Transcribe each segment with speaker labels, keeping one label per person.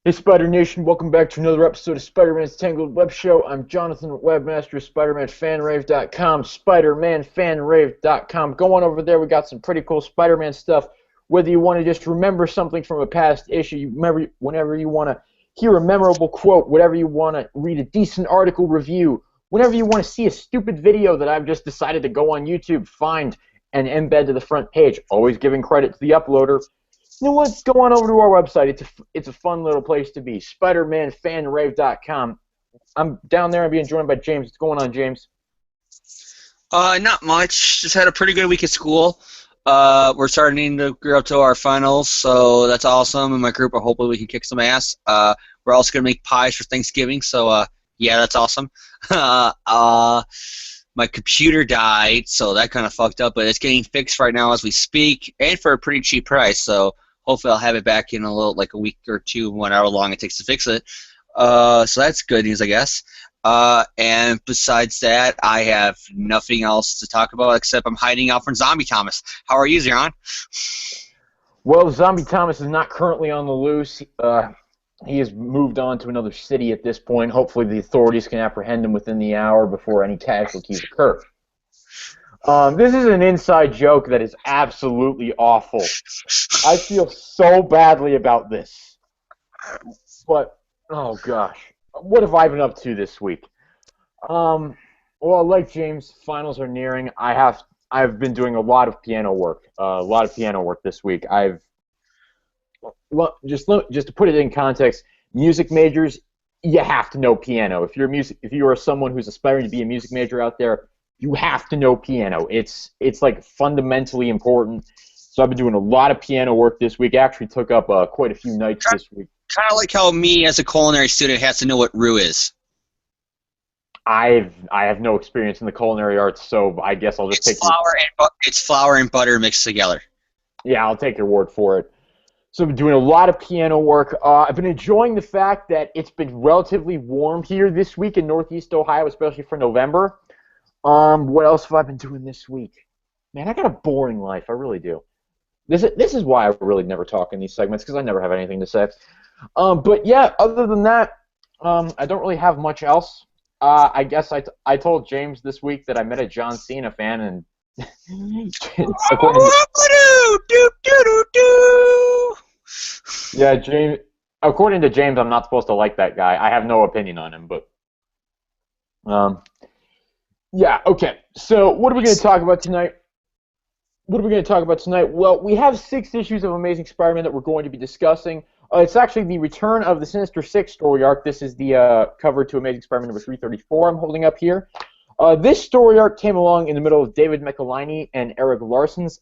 Speaker 1: Hey Spider Nation, welcome back to another episode of Spider-Man's Tangled WebShow. I'm Jonathan, webmaster of SpiderManFanRave.com, SpiderManFanRave.com. Go on over there, we got some pretty cool Spider-Man stuff. Whether you want to just remember something from a past issue, whenever you want to hear a memorable quote, whatever you want to read a decent article review, whenever you want to see a stupid video that I've just decided to go on YouTube, find, and embed to the front page, always giving credit to the uploader. You know what? Go on over to our website. It's a fun little place to be. SpiderManFanRave.com. I'm down there. I'm being joined by James. What's going on, James?
Speaker 2: Not much. Just had a pretty good week at school. We're starting to gear up to our finals, so that's awesome. In my group, hopefully we can kick some ass. We're also gonna make pies for Thanksgiving, so yeah, that's awesome. My computer died, so that kind of fucked up, but it's getting fixed right now as we speak, and for a pretty cheap price. So hopefully I'll have it back in like a week or two, however long it takes to fix it. So that's good news, I guess. And besides that, I have nothing else to talk about except I'm hiding out from Zombie Thomas. How are you, Zeron?
Speaker 1: Well, Zombie Thomas is not currently on the loose. He has moved on to another city at this point. Hopefully the authorities can apprehend him within the hour before any casualties occur. This is an inside joke that is absolutely awful. I feel so badly about this. But, oh gosh. What have I been up to this week? Well, like James, finals are nearing. I've been doing a lot of piano work. This week. Just to put it in context, music majors, you have to know piano. If you are someone who's aspiring to be a music major out there, you have to know piano. It's like fundamentally important. So I've been doing a lot of piano work this week. I actually took up quite a few nights this week.
Speaker 2: Kind of like how me, as a culinary student, has to know what roux is.
Speaker 1: I have no experience in the culinary arts, so I guess I'll just take
Speaker 2: It's flour and butter mixed together.
Speaker 1: Yeah, I'll take your word for it. So I've been doing a lot of piano work. I've been enjoying the fact that it's been relatively warm here this week in Northeast Ohio, especially for November. What else have I been doing this week? Man, I got a boring life. I really do. This is why I really never talk in these segments, because I never have anything to say. But yeah, other than that, I don't really have much else. I guess I told James this week that I met a John Cena fan, and yeah, James. According to James, I'm not supposed to like that guy. I have no opinion on him, but yeah. Okay. So what are we going to talk about tonight? Well, we have 6 issues of Amazing Spider-Man that we're going to be discussing. It's actually the return of the Sinister Six story arc. This is the cover to Amazing Spider-Man number 334 I'm holding up here. This story arc came along in the middle of David Michelinie and Eric Larson's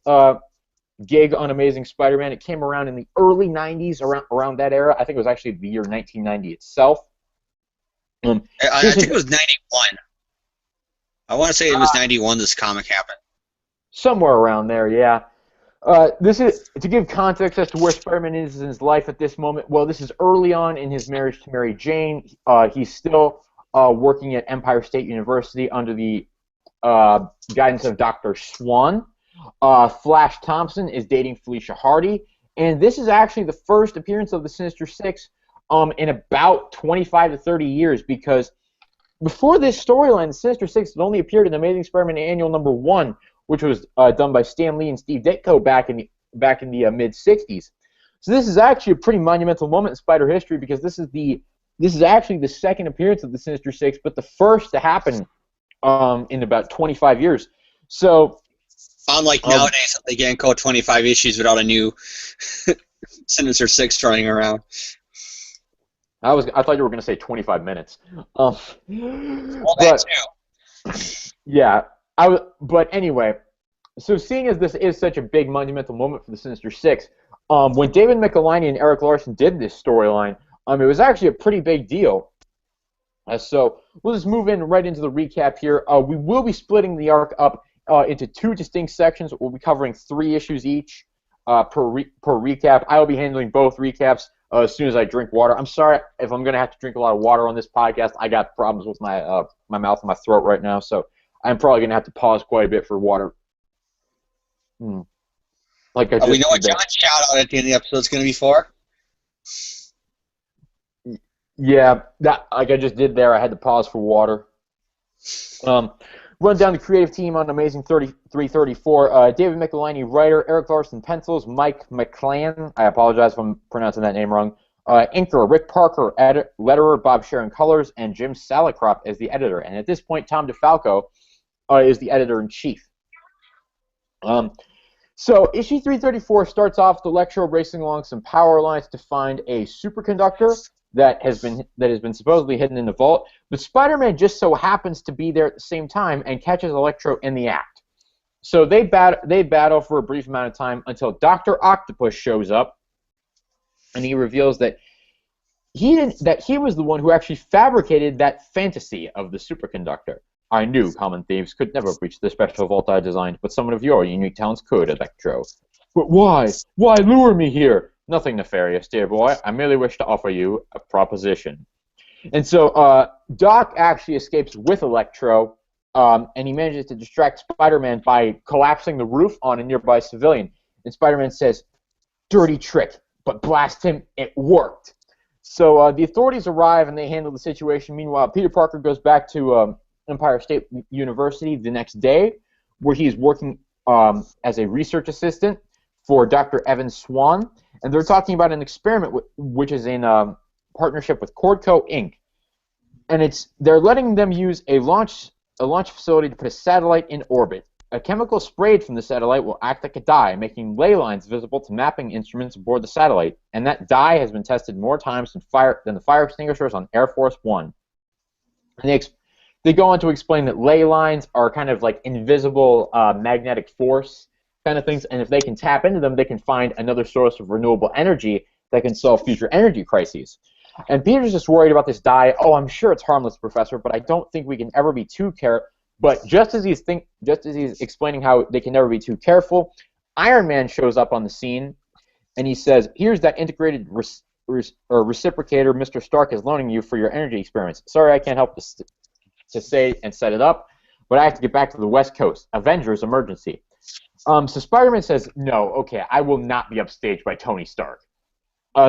Speaker 1: gig on Amazing Spider-Man. It came around in the early 90s, around that era. I think it was actually the year 1990 itself.
Speaker 2: I think it was 91. I want to say it was 91 this comic happened.
Speaker 1: Somewhere around there, yeah. This is to give context as to where Spider-Man is in his life at this moment. Well, this is early on in his marriage to Mary Jane. He's still working at Empire State University under the guidance of Dr. Swan. Flash Thompson is dating Felicia Hardy, and this is actually the first appearance of the Sinister Six in about 25 to 30 years, because before this storyline, the Sinister Six had only appeared in Amazing Spider-Man Annual number 1, which was done by Stan Lee and Steve Ditko back in the mid-'60s. So this is actually a pretty monumental moment in Spider history, because this is actually the second appearance of the Sinister Six, but the first to happen in about 25 years. So
Speaker 2: unlike nowadays, they can't go 25 issues without a new Sinister Six running around.
Speaker 1: I thought you were going to say 25 minutes.
Speaker 2: Well, that too.
Speaker 1: Yeah. But anyway, so seeing as this is such a big monumental moment for the Sinister Six, when David Michelinie and Eric Larson did this storyline, it was actually a pretty big deal. So we'll just move right into the recap here. We will be splitting the arc up into 2 distinct sections. We'll be covering 3 issues each per recap. I will be handling both recaps as soon as I drink water. I'm sorry if I'm going to have to drink a lot of water on this podcast. I got problems with my mouth and my throat right now, so I'm probably going to have to pause quite a bit for water. Like we
Speaker 2: know what John's shout-out at the end of the episode is going to be for?
Speaker 1: Yeah, that like I just did there. I had to pause for water. Um, Run down the creative team on Amazing 3334. David Michelini, writer. Eric Larson, pencils. Mike McClan. I apologize if I'm pronouncing that name wrong. Inker, Rick Parker, letterer. Bob Sharon, colors, and Jim Salicrop as the editor. And at this point, Tom DeFalco is the editor-in-chief. So issue 334 starts off the Electro racing along some power lines to find a superconductor that has been supposedly hidden in the vault. But Spider-Man just so happens to be there at the same time and catches Electro in the act. So they battle for a brief amount of time until Dr. Octopus shows up, and he reveals that he was the one who actually fabricated that fantasy of the superconductor. I knew common thieves could never breach the special vault I designed, but someone of your unique talents could, Electro. But why? Why lure me here? Nothing nefarious, dear boy. I merely wish to offer you a proposition. And so Doc actually escapes with Electro, and he manages to distract Spider-Man by collapsing the roof on a nearby civilian. And Spider-Man says, "Dirty trick, but blast him, it worked." So the authorities arrive and they handle the situation. Meanwhile, Peter Parker goes back to Empire State University the next day, where he's working as a research assistant for Dr. Evan Swan, and they're talking about an experiment which is in partnership with Cordco Inc. And they're letting them use a launch facility to put a satellite in orbit. A chemical sprayed from the satellite will act like a dye, making ley lines visible to mapping instruments aboard the satellite. And that dye has been tested more times than the fire extinguishers on Air Force One. And they go on to explain that ley lines are kind of like invisible magnetic force kind of things, and if they can tap into them, they can find another source of renewable energy that can solve future energy crises. And Peter's just worried about this dye. Oh, I'm sure it's harmless, Professor, but I don't think we can ever be too careful. But just as he's explaining how they can never be too careful, Iron Man shows up on the scene, and he says, "Here's that integrated reciprocator Mr. Stark is loaning you for your energy experiments. Sorry, I can't help to say and set it up, but I have to get back to the West Coast. Avengers emergency." So Spider-Man says, "No, okay, I will not be upstaged by Tony Stark."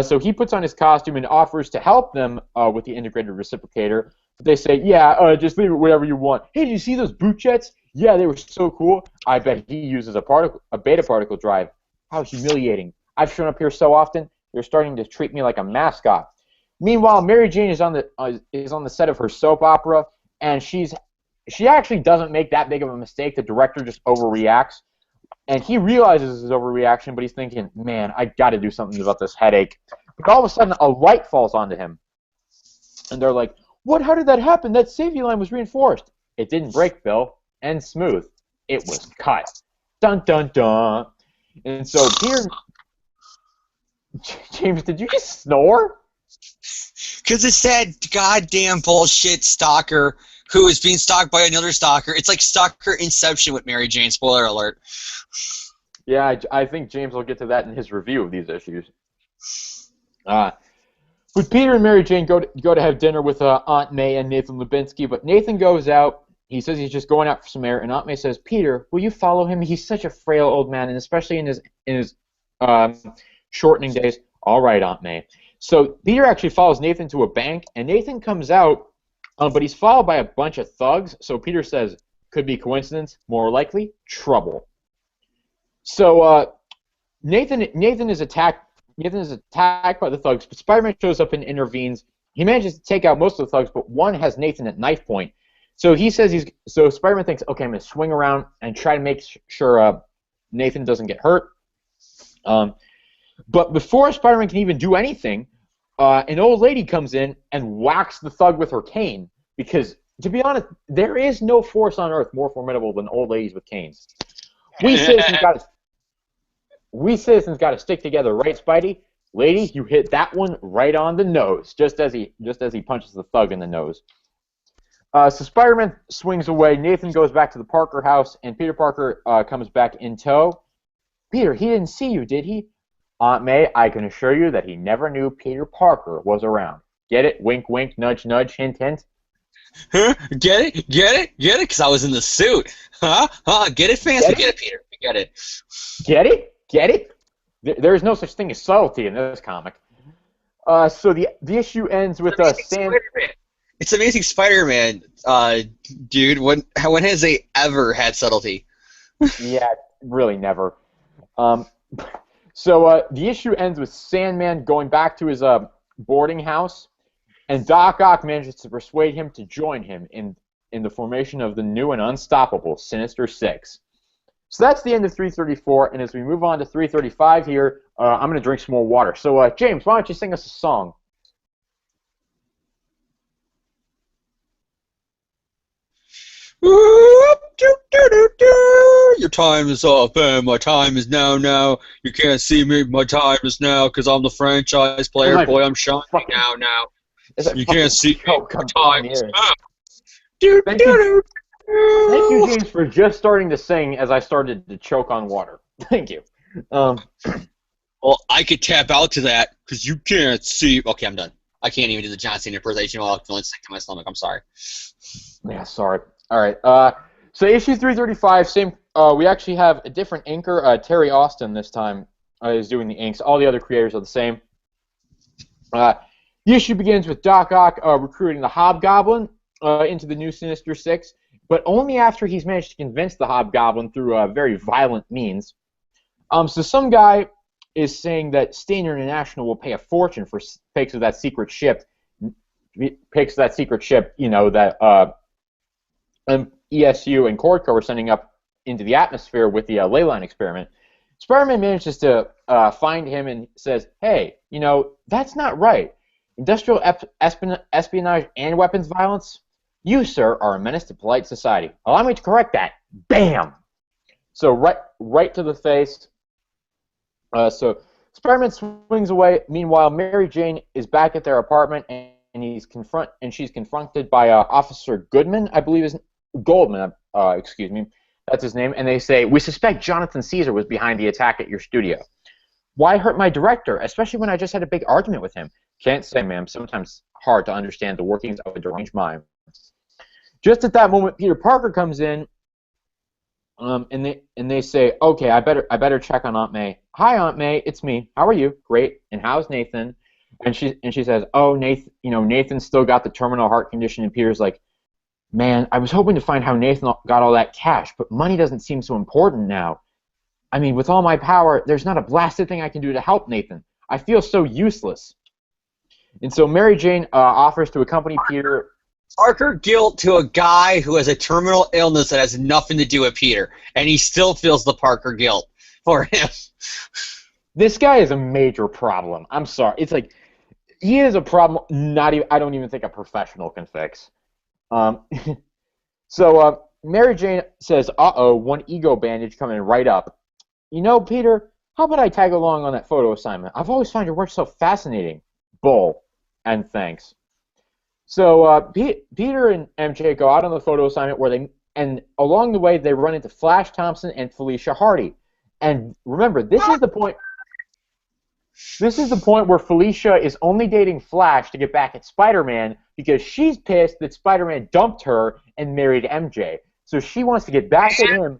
Speaker 1: So he puts on his costume and offers to help them with the integrated reciprocator. But they say, "Yeah, just leave it whatever you want." "Hey, did you see those boot jets? Yeah, they were so cool. I bet he uses a beta particle drive. How humiliating. I've shown up here so often, they're starting to treat me like a mascot." Meanwhile, Mary Jane is on the set of her soap opera, and she actually doesn't make that big of a mistake. The director just overreacts. And he realizes his overreaction, but he's thinking, "Man, I got to do something about this headache." But all of a sudden, a light falls onto him. And they're like, "What? How did that happen? That safety line was reinforced." "It didn't break, Bill. And smooth. It was cut." Dun, dun, dun. And so here... James, did you just snore?
Speaker 2: Because it's that goddamn bullshit stalker who is being stalked by another stalker. It's like Stalker Inception with Mary Jane. Spoiler alert.
Speaker 1: Yeah, I think James will get to that in his review of these issues. But Peter and Mary Jane go to have dinner with Aunt May and Nathan Lubinsky, but Nathan goes out. He says he's just going out for some air, and Aunt May says, "Peter, will you follow him? He's such a frail old man, and especially in his shortening days." "All right, Aunt May." So Peter actually follows Nathan to a bank, and Nathan comes out, but he's followed by a bunch of thugs. So Peter says, "Could be coincidence, more likely trouble." So Nathan is attacked. Nathan is attacked by the thugs, but Spider-Man shows up and intervenes. He manages to take out most of the thugs, but one has Nathan at knife point. So he says so Spider-Man thinks, "Okay, I'm going to swing around and try to make sure Nathan doesn't get hurt." But before Spider-Man can even do anything, an old lady comes in and whacks the thug with her cane. Because, to be honest, there is no force on Earth more formidable than old ladies with canes. We citizens got to stick together, right, Spidey? Lady, you hit that one right on the nose, just as he punches the thug in the nose. So Spider-Man swings away. Nathan goes back to the Parker house, and Peter Parker comes back in tow. "Peter, he didn't see you, did he?" "Aunt May, I can assure you that he never knew Peter Parker was around. Get it? Wink, wink, nudge, nudge, hint, hint."
Speaker 2: Huh? Get it? Get it? Get it? Because I was in the suit. Huh? Huh? Get it, fancy? Get it, Peter? Get it.
Speaker 1: Get it? Get it? There is no such thing as subtlety in this comic. So the issue ends with Sam.
Speaker 2: Spider-Man. It's Amazing Spider-Man, dude. When has they ever had subtlety?
Speaker 1: Yeah, really never. Um, so the issue ends with Sandman going back to his boarding house, and Doc Ock manages to persuade him to join him in the formation of the new and unstoppable Sinister Six. So that's the end of 334, and as we move on to 335 here, I'm going to drink some more water. So, James, why don't you sing us a song?
Speaker 2: Your time is up, and my time is now. You can't see me, my time is now, because I'm the franchise player. Boy, I'm shining now. You can't see me, my time is now.
Speaker 1: Thank you, James, for just starting to sing as I started to choke on water. Thank you.
Speaker 2: Well, I could tap out to that, because you can't see... Okay, I'm done. I can't even do the John Cena impersonation while I'm feeling sick to my stomach. I'm sorry.
Speaker 1: Yeah, sorry. All right. So issue 335, same. We actually have a different inker. Terry Austin this time is doing the inks. All the other creators are the same. The issue begins with Doc Ock recruiting the Hobgoblin into the new Sinister Six, but only after he's managed to convince the Hobgoblin through very violent means. So some guy is saying that Stainer International will pay a fortune for pics of that secret ship. Pics of that secret ship, you know, that ESU and Cordco are sending up into the atmosphere with the Leyline experiment. Spider-Man manages to find him and says, hey, you know, that's not right. Industrial espionage and weapons violence? You, sir, are a menace to polite society. Allow me to correct that. Bam! So right to the face. So Spider-Man swings away. Meanwhile, Mary Jane is back at their apartment, and she's confronted by Officer Goodman, I believe is Goldman. Excuse me, that's his name. And they say, we suspect Jonathan Caesar was behind the attack at your studio. Why hurt my director, especially when I just had a big argument with him? Can't say, ma'am. Sometimes hard to understand the workings of a deranged mind. Just at that moment, Peter Parker comes in, and they say, okay, I better check on Aunt May. Hi, Aunt May, it's me. How are you? Great. And how's Nathan? And she says, oh, Nathan, you know, Nathan's still got the terminal heart condition. And Peter's like, man, I was hoping to find how Nathan got all that cash, but money doesn't seem so important now. I mean, with all my power, there's not a blasted thing I can do to help Nathan. I feel so useless. And so Mary Jane offers to accompany Peter.
Speaker 2: Parker guilt to a guy who has a terminal illness that has nothing to do with Peter, and he still feels the Parker guilt for him.
Speaker 1: This guy is a major problem. I'm sorry. It's like, he is a problem I don't even think a professional can fix. So Mary Jane says, uh-oh, one ego bandage coming right up. You know, Peter, how about I tag along on that photo assignment? I've always found your work so fascinating. Bull. And thanks. So Peter and MJ go out on the photo assignment and along the way they run into Flash Thompson and Felicia Hardy. And remember, this is the point where Felicia is only dating Flash to get back at Spider-Man because she's pissed that Spider-Man dumped her and married MJ. So she wants to get back at him.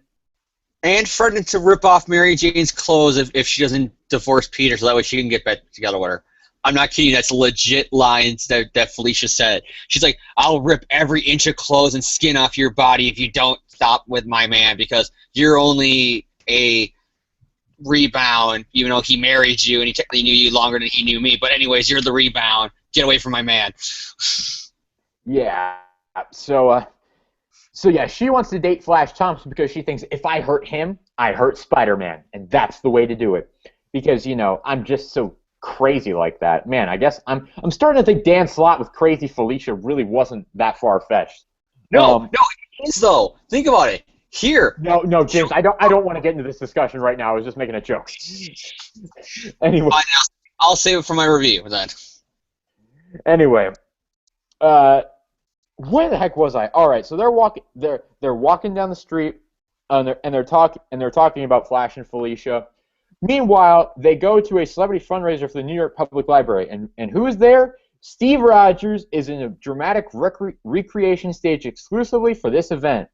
Speaker 2: And threatening to rip off Mary Jane's clothes if she doesn't divorce Peter so that way she can get back together with her. I'm not kidding. That's legit lines that Felicia said. She's like, I'll rip every inch of clothes and skin off your body if you don't stop with my man because you're only a rebound, even though he married you and he technically knew you longer than he knew me. But anyways, you're the rebound. Get away from my man.
Speaker 1: Yeah. So yeah, she wants to date Flash Thompson because she thinks if I hurt him, I hurt Spider-Man. And that's the way to do it. Because, you know, I'm just so crazy like that. Man, I guess I'm starting to think Dan Slott with Crazy Felicia really wasn't that far-fetched.
Speaker 2: No, it is, though. Think about it. Here.
Speaker 1: No, James, I don't want to get into this discussion right now. I was just making a joke. Anyway.
Speaker 2: I'll save it for my review then.
Speaker 1: Anyway. Where the heck was I? All right, so they're walking down the street and they're talking about Flash and Felicia. Meanwhile, they go to a celebrity fundraiser for the New York Public Library, and who is there? Steve Rogers is in a dramatic recreation stage exclusively for this event.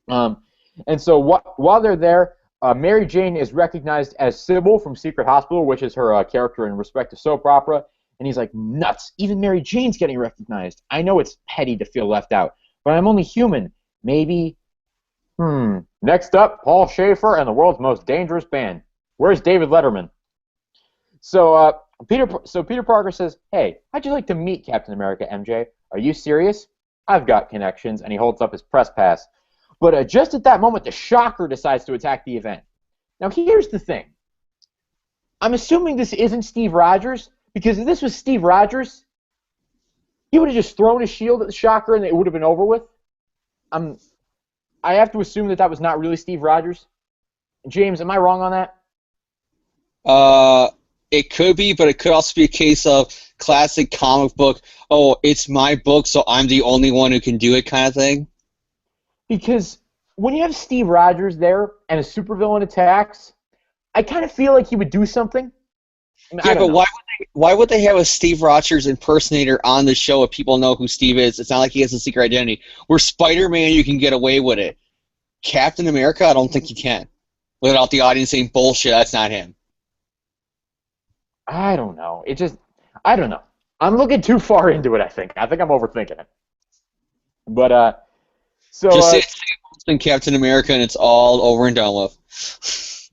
Speaker 1: And so while they're there, Mary Jane is recognized as Sybil from Secret Hospital, which is her character in respective soap opera, And he's like, nuts. Even Mary Jane's getting recognized. I know it's petty to feel left out, but I'm only human. Maybe. Next up, Paul Schaefer and the world's most dangerous band. Where's David Letterman? So Peter Parker says, hey, how'd you like to meet Captain America, MJ? Are you serious? I've got connections, and he holds up his press pass. But just at that moment, the Shocker decides to attack the event. Now, here's the thing. I'm assuming this isn't Steve Rogers, because if this was Steve Rogers, he would have just thrown his shield at the Shocker and it would have been over with. I have to assume that was not really Steve Rogers. James, am I wrong on that?
Speaker 2: It could be, but it could also be a case of classic comic book, oh, it's my book, so I'm the only one who can do it kind of thing.
Speaker 1: Because when you have Steve Rogers there and a supervillain attacks, I kind of feel like he would do something.
Speaker 2: Yeah, but why would they have a Steve Rogers impersonator on the show if people know who Steve is? It's not like he has a secret identity. Where Spider-Man, you can get away with it. Captain America, I don't think you can. Without the audience saying, bullshit, that's not him.
Speaker 1: I don't know. I don't know. I'm looking too far into it, I think. I think I'm overthinking it. But, so...
Speaker 2: Just say it's Captain America and it's all over and done with.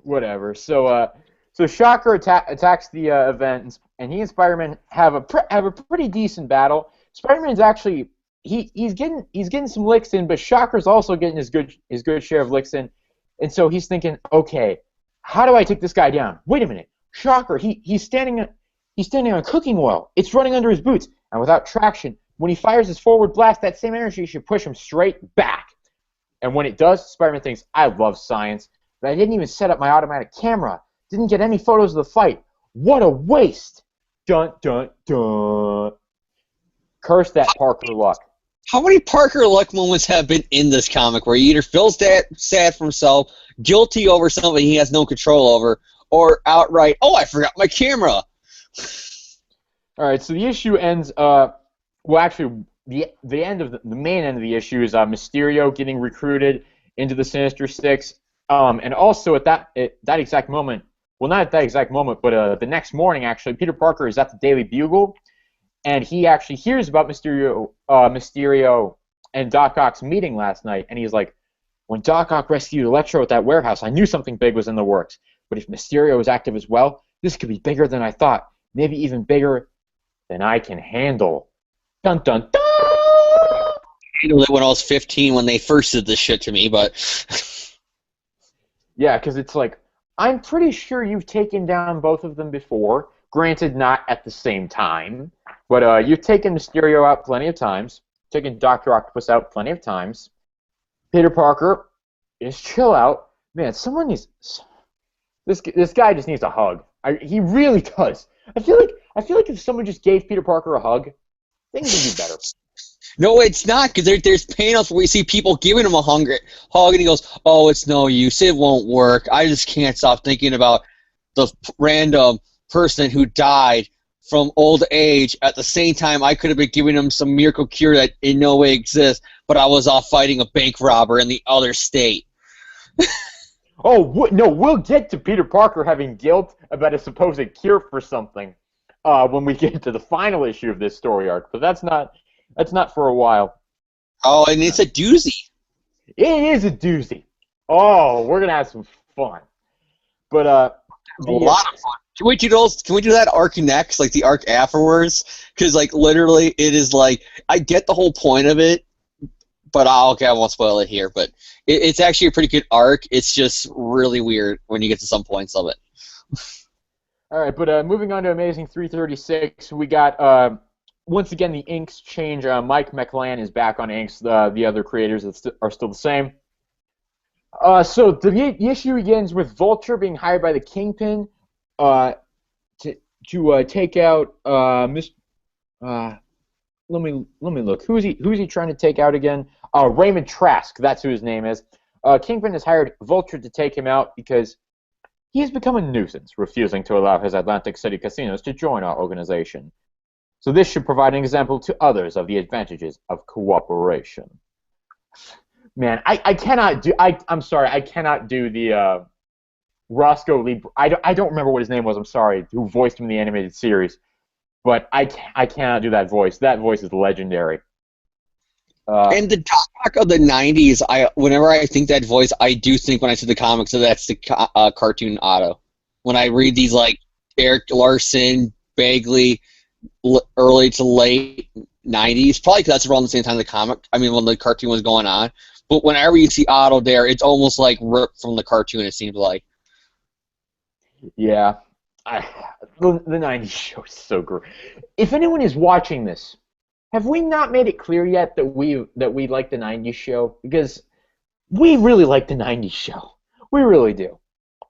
Speaker 1: Whatever. So Shocker attacks the event, and he and Spider-Man have a pretty decent battle. Spider-Man's actually he's getting some licks in, but Shocker's also getting his good share of licks in, and so he's thinking, okay, how do I take this guy down? Wait a minute, Shocker, he's standing on cooking oil. It's running under his boots, and without traction, when he fires his forward blast, that same energy should push him straight back. And when it does, Spider-Man thinks, I love science, but I didn't even set up my automatic camera. Didn't get any photos of the fight. What a waste! Dun, dun, dun. Curse that Parker luck.
Speaker 2: How many Parker luck moments have been in this comic where he either feels sad for himself, guilty over something he has no control over, or outright, oh, I forgot my camera?
Speaker 1: All right, so the issue ends, well, actually, the main end of the issue is Mysterio getting recruited into the Sinister Six, and also at that exact moment, well, not at that exact moment, but the next morning, actually, Peter Parker is at the Daily Bugle, and he actually hears about Mysterio and Doc Ock's meeting last night, and he's like, when Doc Ock rescued Electro at that warehouse, I knew something big was in the works, but if Mysterio is active as well, this could be bigger than I thought, maybe even bigger than I can handle. Dun, dun, dun!
Speaker 2: I handled it when I was 15 when they first did this shit to me, but...
Speaker 1: Yeah, because it's like, I'm pretty sure you've taken down both of them before. Granted, not at the same time. But you've taken Mysterio out plenty of times. Taken Dr. Octopus out plenty of times. Peter Parker is chill out. Man, someone needs... This guy just needs a hug. He really does. I feel like if someone just gave Peter Parker a hug, things would be better.
Speaker 2: No, it's not, because there's panels where we see people giving him a hug, and he goes, oh, it's no use, it won't work. I just can't stop thinking about the random person who died from old age. At the same time, I could have been giving him some miracle cure that in no way exists, but I was off fighting a bank robber in the other state.
Speaker 1: Oh, no, we'll get to Peter Parker having guilt about a supposed cure for something when we get to the final issue of this story arc, but that's not for a while.
Speaker 2: Oh, and it's a doozy.
Speaker 1: It is a doozy. Oh, we're gonna have some fun. But
Speaker 2: a lot of fun. Can we do that arc next, like the arc afterwards? Because like literally, it is like I get the whole point of it, but I won't spoil it here. But it's actually a pretty good arc. It's just really weird when you get to some points of it.
Speaker 1: All right, but moving on to Amazing 336, we got. Once again, the inks change. Mike McLan is back on inks. The other creators are still the same. So the issue begins with Vulture being hired by the Kingpin to take out let me look. Who's he trying to take out again? Raymond Trask. That's who his name is. Kingpin has hired Vulture to take him out because he has become a nuisance, refusing to allow his Atlantic City casinos to join our organization. So this should provide an example to others of the advantages of cooperation. Man, I cannot do. I'm sorry, I cannot do the Roscoe Lee. I don't remember what his name was. I'm sorry, who voiced him in the animated series. but I cannot do that voice. That voice is legendary. Uh,
Speaker 2: And the Doc of the '90s, whenever I think that voice, I do think when I see the comics, so that's the cartoon Otto. When I read these like Eric Larson, Bagley, early to late '90s, probably because that's around the same time the comic. I mean, when the cartoon was going on. But whenever you see Otto there, it's almost like ripped from the cartoon. It seems like.
Speaker 1: yeah, the '90s show is so great. If anyone is watching this, have we not made it clear yet that we like the '90s show? Because we really like the '90s show. We really do.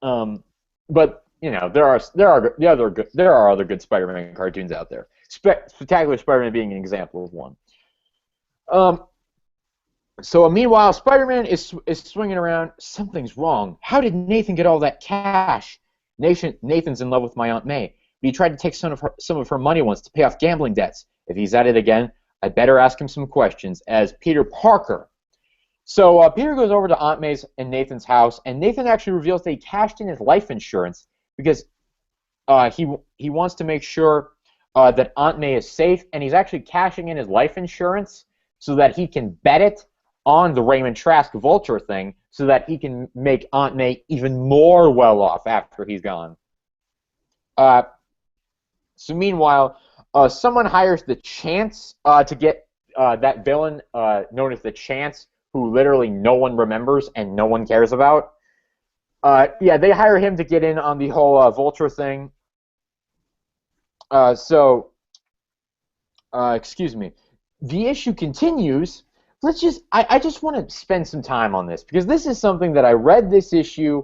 Speaker 1: But you know, there are other good Spider-Man cartoons out there. Spectacular Spider-Man being an example of one. Um, so meanwhile, Spider-Man is swinging around. Something's wrong. How did Nathan get all that cash? Nathan's in love with my Aunt May. But he tried to take some of her money once to pay off gambling debts. If he's at it again, I better ask him some questions. As Peter Parker. So Peter goes over to Aunt May's and Nathan's house, and Nathan actually reveals that he cashed in his life insurance because he wants to make sure that Aunt May is safe, and he's actually cashing in his life insurance so that he can bet it on the Raymond Trask Vulture thing so that he can make Aunt May even more well off after he's gone. So meanwhile, someone hires the Chance to get that villain known as the Chance, who literally no one remembers and no one cares about. Yeah, they hire him to get in on the whole Vulture thing. Excuse me. The issue continues. I just want to spend some time on this because this is something that I read this issue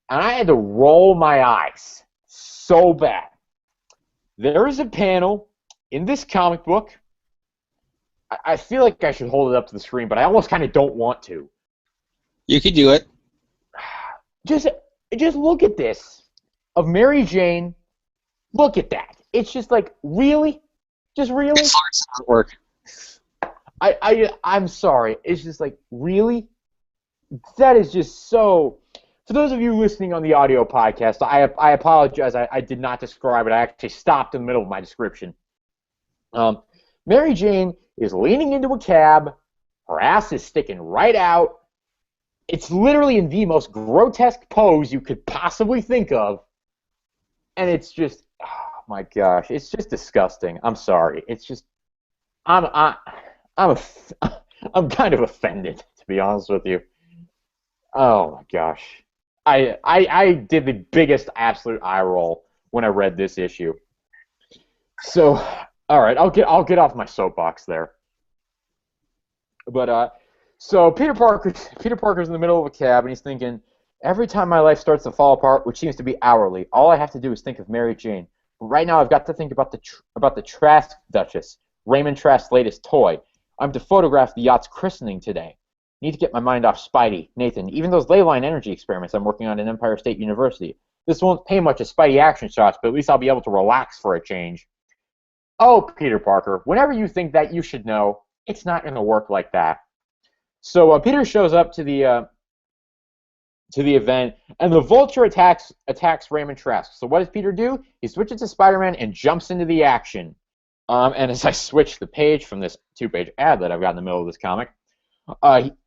Speaker 1: and I had to roll my eyes so bad. There is a panel in this comic book. I feel like I should hold it up to the screen, but I almost kind of don't want to.
Speaker 2: You could do it.
Speaker 1: Just look at this of Mary Jane. Look at that. It's just like, really? Just really?
Speaker 2: It's hard artwork.
Speaker 1: I'm sorry. It's just like, really? That is just so... For those of you listening on the audio podcast, I apologize. I did not describe it. I actually stopped in the middle of my description. Mary Jane is leaning into a cab. Her ass is sticking right out. It's literally in the most grotesque pose you could possibly think of. And it's just, oh my gosh, it's just disgusting. I'm sorry. It's just, I'm kind of offended, to be honest with you. Oh my gosh. I did the biggest absolute eye roll when I read this issue. So, all right, I'll get off my soapbox there. But so Peter Parker's in the middle of a cab and he's thinking, every time my life starts to fall apart, which seems to be hourly, all I have to do is think of Mary Jane. But right now, I've got to think about the Trask Duchess, Raymond Trask's latest toy. I'm to photograph the yacht's christening today. Need to get my mind off Spidey, Nathan, even those ley line energy experiments I'm working on at Empire State University. This won't pay much as Spidey action shots, but at least I'll be able to relax for a change. Oh, Peter Parker, whenever you think that, you should know it's not going to work like that. So Peter shows up to the event, and the Vulture attacks Raymond Trask. So what does Peter do? He switches to Spider-Man and jumps into the action. And as I switch the page from this 2-page ad that I've got in the middle of this comic,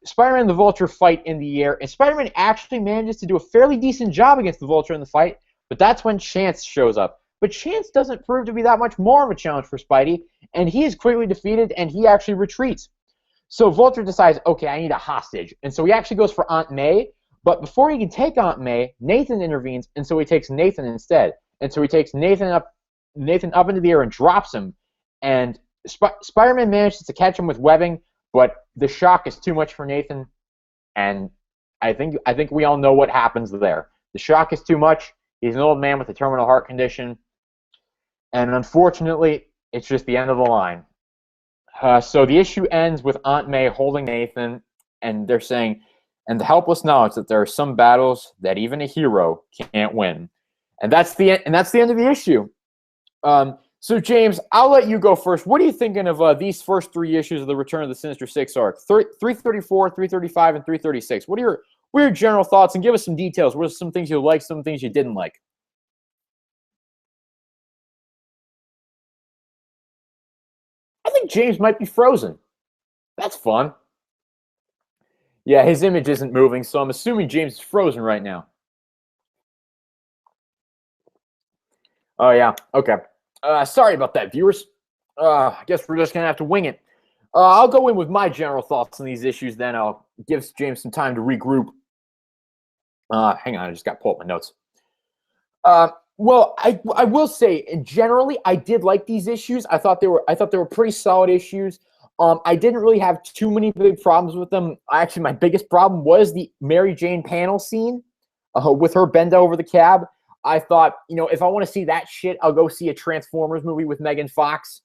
Speaker 1: Spider-Man and the Vulture fight in the air, and Spider-Man actually manages to do a fairly decent job against the Vulture in the fight, but that's when Chance shows up. But Chance doesn't prove to be that much more of a challenge for Spidey, and he is quickly defeated, and he actually retreats. So Vulture decides, okay, I need a hostage, and so he actually goes for Aunt May, but before he can take Aunt May, Nathan intervenes, and so he takes Nathan instead. And so he takes Nathan up into the air and drops him, and Spider-Man manages to catch him with webbing, but the shock is too much for Nathan, and I think we all know what happens there. The shock is too much. He's an old man with a terminal heart condition, and unfortunately, it's just the end of the line. So the issue ends with Aunt May holding Nathan, and they're saying, and the helpless knowledge that there are some battles that even a hero can't win, and that's the end of the issue. So James, I'll let you go first. What are you thinking of these first 3 issues of the Return of the Sinister Six arc? 334, 335, and 336. What are your general thoughts? And give us some details. What are some things you liked, some things you didn't like? think James might be frozen. That's fun. Yeah, his image isn't moving, so I'm assuming James is frozen right now. Oh, yeah. Okay. Sorry about that, viewers. I guess we're just going to have to wing it. I'll go in with my general thoughts on these issues, then I'll give James some time to regroup. Hang on, I just got to pull up my notes. Well, I will say, generally, I did like these issues. I thought they were pretty solid issues. I didn't really have too many big problems with them. Actually, my biggest problem was the Mary Jane panel scene with her bend over the cab. I thought, if I want to see that shit, I'll go see a Transformers movie with Megan Fox.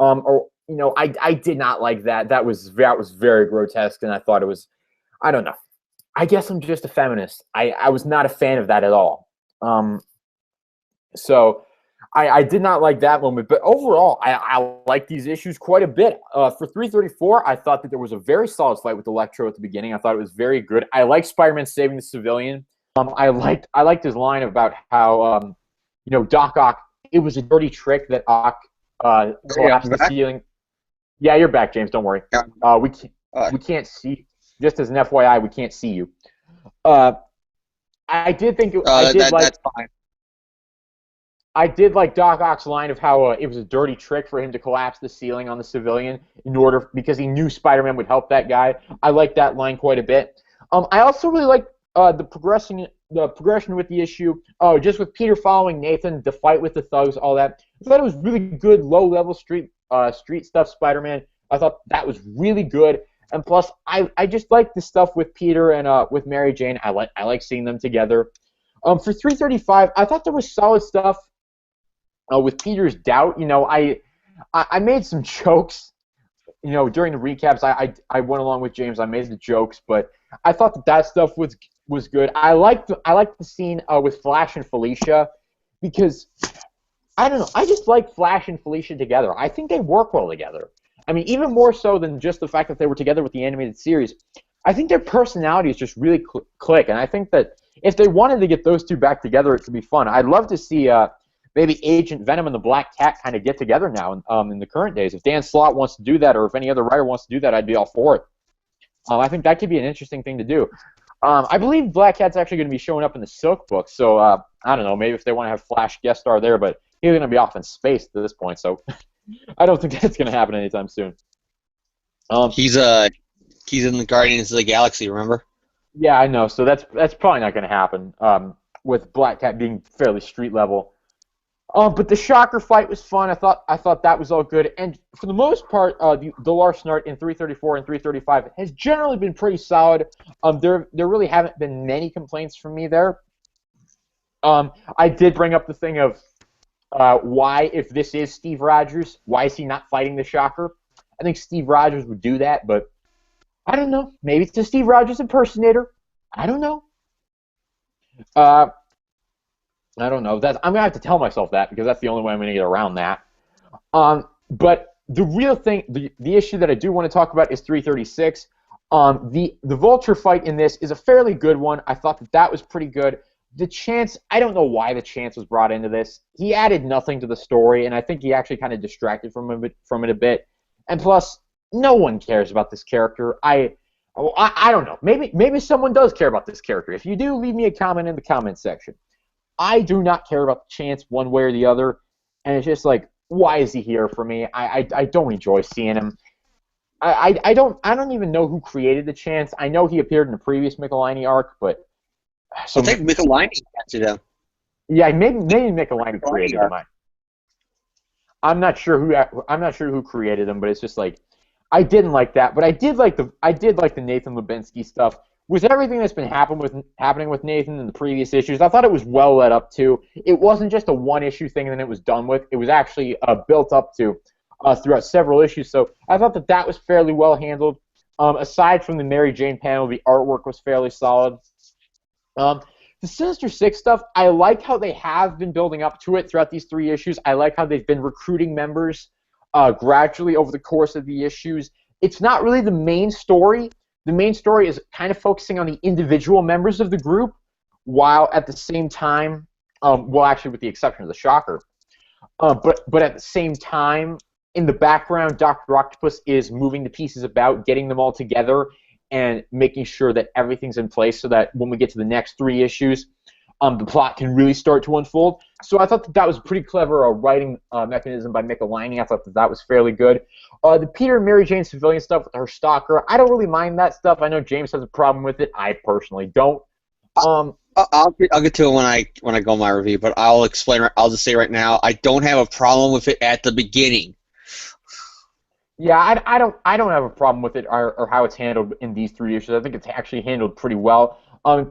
Speaker 1: I did not like that. That was very grotesque, and I thought it was, I don't know. I guess I'm just a feminist. I was not a fan of that at all. So I did not like that moment. But overall, I like these issues quite a bit. For 334, I thought that there was a very solid fight with Electro at the beginning. I thought it was very good. I like Spider-Man saving the civilian. I liked his line about how Doc Ock, it was a dirty trick that Ock collapsed the ceiling. Yeah, you're back, James. Don't worry. We can't see. Just as an FYI, we can't see you. I did think that's fine. I did like Doc Ock's line of how it was a dirty trick for him to collapse the ceiling on the civilian because he knew Spider-Man would help that guy. I like that line quite a bit. I also really like the progression with the issue. Just with Peter following Nathan, the fight with the thugs, all that. I thought it was really good, low-level street stuff. Spider-Man. I thought that was really good. And plus, I just like the stuff with Peter and with Mary Jane. I like seeing them together. For 335, I thought there was solid stuff with Peter's doubt. I made some jokes. During the recaps, I went along with James. I made the jokes, but I thought that stuff was good. I liked the scene with Flash and Felicia because I don't know. I just like Flash and Felicia together. I think they work well together. I mean, even more so than just the fact that they were together with the animated series. I think their personalities just really click, and I think that if they wanted to get those two back together, it could be fun. I'd love to see maybe Agent Venom and the Black Cat kind of get together now in the current days. If Dan Slott wants to do that, or if any other writer wants to do that, I'd be all for it. I think that could be an interesting thing to do. I believe Black Cat's actually going to be showing up in the Silk book, so I don't know, maybe if they want to have Flash guest star there, but he's going to be off in space at this point, so I don't think that's going to happen anytime soon.
Speaker 2: He's in the Guardians of the Galaxy, remember?
Speaker 1: Yeah, I know. So that's probably not going to happen with Black Cat being fairly street level. But the Shocker fight was fun. I thought that was all good. And for the most part, the Larsen art in 334 and 335 has generally been pretty solid. There really haven't been many complaints from me there. I did bring up the thing of why, if this is Steve Rogers, why is he not fighting the Shocker? I think Steve Rogers would do that, but I don't know. Maybe it's a Steve Rogers impersonator. I don't know. I don't know. I'm gonna have to tell myself that because that's the only way I'm gonna get around that. But the real thing, the issue that I do want to talk about is 336. The Vulture fight in this is a fairly good one. I thought that was pretty good. The Chance, I don't know why the Chance was brought into this. He added nothing to the story, and I think he actually kind of distracted from it a bit. And plus, no one cares about this character. I don't know. Maybe someone does care about this character. If you do, leave me a comment in the comment section. I do not care about the Chance one way or the other, and it's just like, why is he here for me? I don't enjoy seeing him. I don't even know who created the Chance. I know he appeared in the previous Michelini arc, but
Speaker 2: I think Michelini to them.
Speaker 1: Yeah, maybe Michelini created him. I'm not sure who created him, but it's just like I didn't like that, but I did like the Nathan Lubinsky stuff. With everything that's been happening with Nathan in the previous issues, I thought it was well led up to. It wasn't just a one-issue thing and then it was done with. It was actually built up to throughout several issues. So I thought that was fairly well handled. Aside from the Mary Jane panel, the artwork was fairly solid. The Sinister Six stuff, I like how they have been building up to it throughout these 3 issues. I like how they've been recruiting members gradually over the course of the issues. It's not really the main story. The main story is kind of focusing on the individual members of the group, while at the same time, well, actually with the exception of the Shocker, but at the same time, in the background, Dr. Octopus is moving the pieces about, getting them all together, and making sure that everything's in place so that when we get to the next 3 issues, the plot can really start to unfold. So I thought that was a pretty clever writing mechanism by Mick Laney. I thought that was fairly good. The Peter and Mary Jane civilian stuff with her stalker, I don't really mind that stuff. I know James has a problem with it. I personally don't.
Speaker 2: I'll get to it when I go my review, but I'll explain. I'll just say right now, I don't have a problem with it at the beginning.
Speaker 1: Yeah, I don't have a problem with it or how it's handled in these 3 issues. I think it's actually handled pretty well.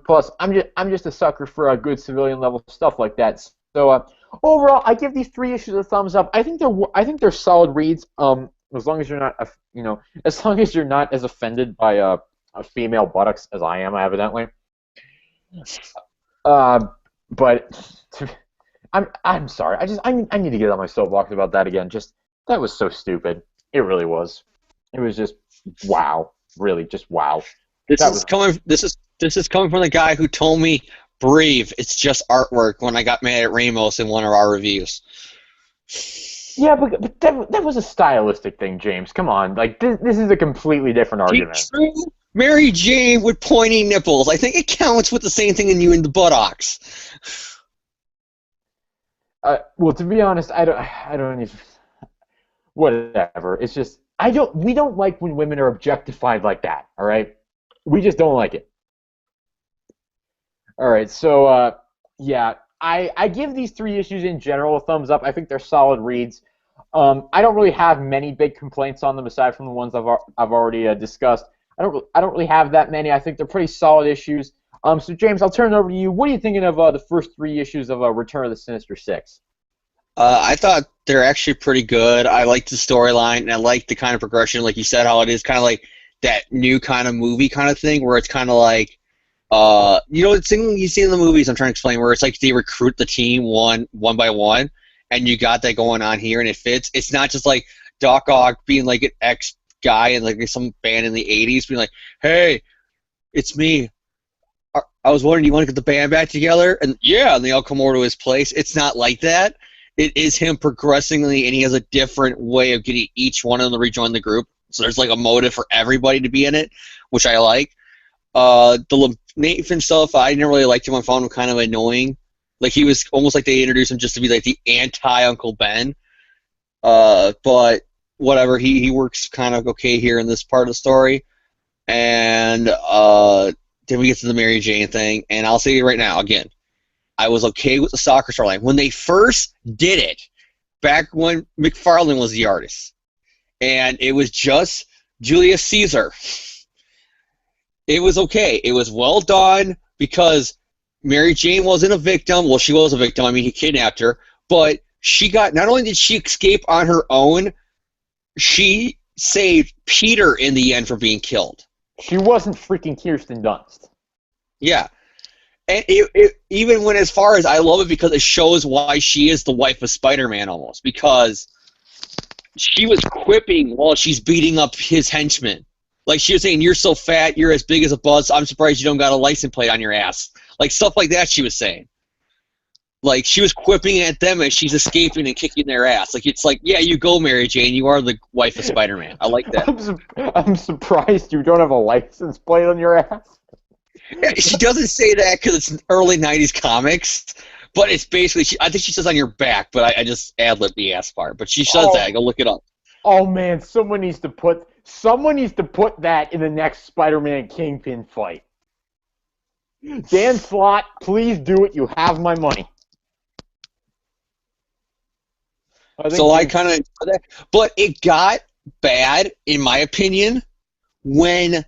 Speaker 1: Plus, I'm just a sucker for good civilian level stuff like that. So overall, I give these 3 issues a thumbs up. I think they're solid reads. As long as you're not as long as you're not as offended by a female buttocks as I am, evidently. But I'm sorry. I need to get on my soapbox about that again. Just that was so stupid. It really was. It was just wow. Really, just wow.
Speaker 2: This is coming from the guy who told me, "Brave, it's just artwork." When I got mad at Ramos in one of our reviews.
Speaker 1: Yeah, but that was a stylistic thing, James. Come on, like this is a completely different argument.
Speaker 2: True. Mary Jane with pointy nipples. I think it counts with the same thing in you in the buttocks.
Speaker 1: Well, to be honest, I don't even. Whatever. It's just we don't like when women are objectified like that. All right, we just don't like it. All right, so yeah, I give these 3 issues in general a thumbs up. I think they're solid reads. I don't really have many big complaints on them aside from the ones I've already discussed. I don't really have that many. I think they're pretty solid issues. So James, I'll turn it over to you. What are you thinking of the first 3 issues of Return of the Sinister Six?
Speaker 2: I thought they're actually pretty good. I liked the storyline, and I liked the kind of progression, like you said, how it is kind of like that new kind of movie kind of thing, where it's kind of like, it's thing you see in the movies I'm trying to explain, where it's like they recruit the team one by one, and you got that going on here, and it fits. It's not just like Doc Ock being like an ex-guy in like some band in the 80s being like, hey, it's me. I was wondering, do you want to get the band back together? And yeah, and they all come over to his place. It's not like that. It is him progressively, and he has a different way of getting each one of them to rejoin the group. So there's like a motive for everybody to be in it, which I like. The Nathan stuff, I never really liked him. I found him kind of annoying. Like he was almost like they introduced him just to be like the anti-Uncle Ben. But whatever, he works kind of okay here in this part of the story. And then we get to the Mary Jane thing, and I'll say it right now again. I was okay with the soccer storyline. When they first did it, back when McFarlane was the artist, and it was just Julius Caesar, it was okay. It was well done because Mary Jane wasn't a victim. Well, she was a victim. I mean, he kidnapped her. But she got, not only did she escape on her own, she saved Peter in the end from being killed.
Speaker 1: She wasn't freaking Kirsten Dunst.
Speaker 2: Yeah. And even when, as far as I love it because it shows why she is the wife of Spider-Man almost, because she was quipping while she's beating up his henchmen. Like she was saying, you're so fat, you're as big as a bus, I'm surprised you don't got a license plate on your ass. Like stuff like that she was saying. Like she was quipping at them as she's escaping and kicking their ass. Like it's like, yeah, you go, Mary Jane, you are the wife of Spider-Man. I like that.
Speaker 1: I'm surprised you don't have a license plate on your ass.
Speaker 2: She doesn't say that because it's early 90s comics, but it's basically, I think she says on your back, but I just ad-lib the ass part. But she says that. Go look it up.
Speaker 1: Oh, man, someone needs to put that in the next Spider-Man Kingpin fight. Dan Slott, please do it. You have my money.
Speaker 2: I kind of, but it got bad, in my opinion, when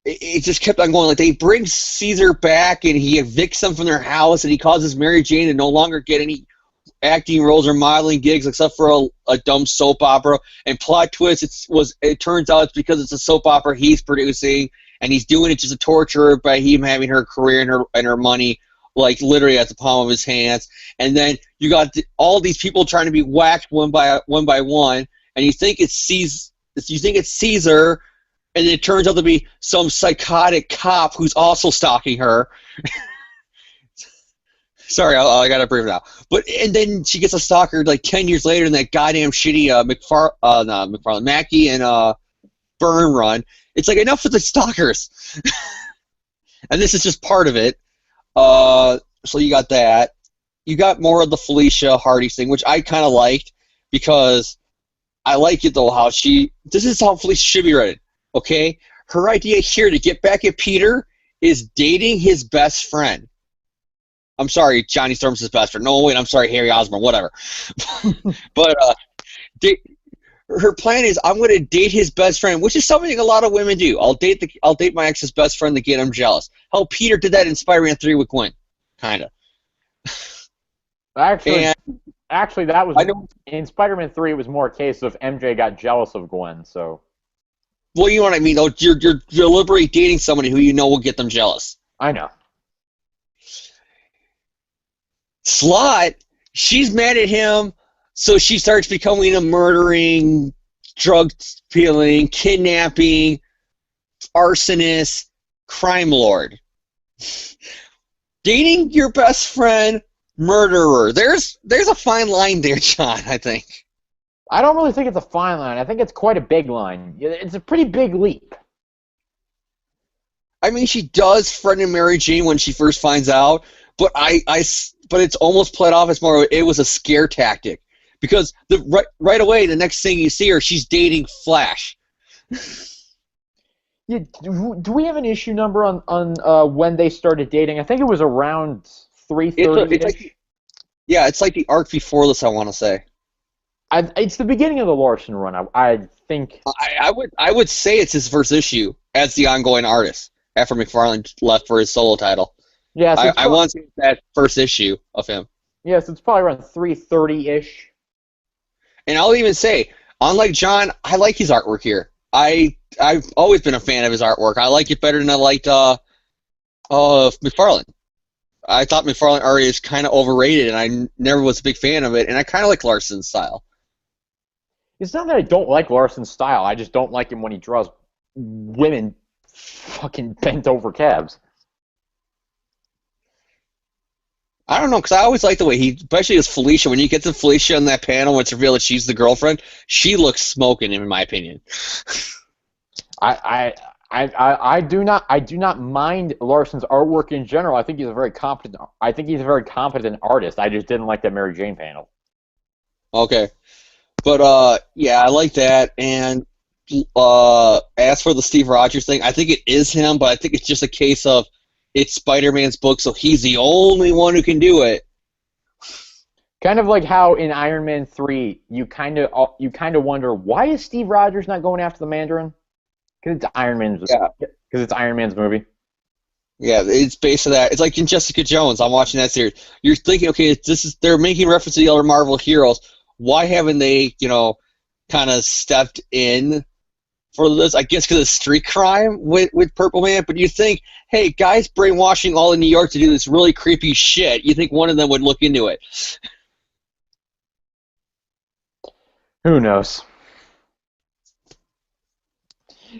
Speaker 2: it just kept on going. Like they bring Caesar back, and he evicts them from their house, and he causes Mary Jane to no longer get any acting roles or modeling gigs except for a dumb soap opera. And plot twist, it turns out it's because it's a soap opera he's producing, and he's doing it just to torture her by him having her career and her money like literally at the palm of his hands. And then you got all these people trying to be whacked one by one, and you think it's Caesar. And it turns out to be some psychotic cop who's also stalking her. Sorry, I gotta brief it out. But and then she gets a stalker like 10 years later in that goddamn shitty not McFarlane, Mackie and Byrne run. It's like enough with the stalkers, and this is just part of it. So you got that. You got more of the Felicia Hardy thing, which I kind of liked because I like it though how this is how Felicia should be written. Okay, her idea here to get back at Peter is dating his best friend. I'm sorry, Johnny Storm's his best friend. No, wait, I'm sorry, Harry Osborn, whatever. But her plan is I'm going to date his best friend, which is something a lot of women do. I'll date my ex's best friend to get him jealous. How Peter did that in Spider-Man 3 with Gwen, kind of.
Speaker 1: Actually, that was in Spider-Man 3. It was more a case of MJ got jealous of Gwen. So,
Speaker 2: well, you know what I mean. Though you're deliberately dating somebody who you know will get them jealous.
Speaker 1: I know.
Speaker 2: Slot, she's mad at him, so she starts becoming a murdering, drug dealing, kidnapping, arsonist, crime lord. Dating your best friend, murderer. There's a fine line there, John, I think.
Speaker 1: I don't really think it's a fine line. I think it's quite a big line. It's a pretty big leap.
Speaker 2: I mean, she does threaten Mary Jane when she first finds out, but but it's almost played off as more. It was a scare tactic because right away the next thing you see her, she's dating Flash.
Speaker 1: Yeah, do we have an issue number on when they started dating? I think it was around 330.
Speaker 2: It's like the arc before this. I want to say.
Speaker 1: It's the beginning of the Larson run. I think.
Speaker 2: I would say it's his first issue as the ongoing artist after McFarlane left for his solo title.
Speaker 1: Yeah, so
Speaker 2: I want to see that first issue of him.
Speaker 1: Yeah, so it's probably around 330-ish.
Speaker 2: And I'll even say, unlike John, I like his artwork here. I've always been a fan of his artwork. I like it better than I liked McFarlane. I thought McFarlane art is kind of overrated, and I never was a big fan of it. And I kind of like Larson's style.
Speaker 1: It's not that I don't like Larson's style. I just don't like him when he draws women fucking bent over calves.
Speaker 2: I don't know, because I always like the way especially as Felicia, when you get to Felicia in that panel when it's revealed that she's the girlfriend, she looks smoking, in my opinion.
Speaker 1: I do not mind Larson's artwork in general. I think he's a very competent artist. I just didn't like that Mary Jane panel.
Speaker 2: Okay. But yeah, I like that. And as for the Steve Rogers thing, I think it is him, but I think it's just a case of it's Spider-Man's book, so he's the only one who can do it.
Speaker 1: Kind of like how in Iron Man 3, you kind of wonder, why is Steve Rogers not going after the Mandarin? Because it's Iron Man's movie. Yeah,
Speaker 2: it's based on that. It's like in Jessica Jones. I'm watching that series. You're thinking, okay, they're making reference to the other Marvel heroes. Why haven't they, kind of stepped in for this? I guess because of street crime with Purple Man. But you think, hey, guys brainwashing all in New York to do this really creepy shit. You think one of them would look into it?
Speaker 1: Who knows?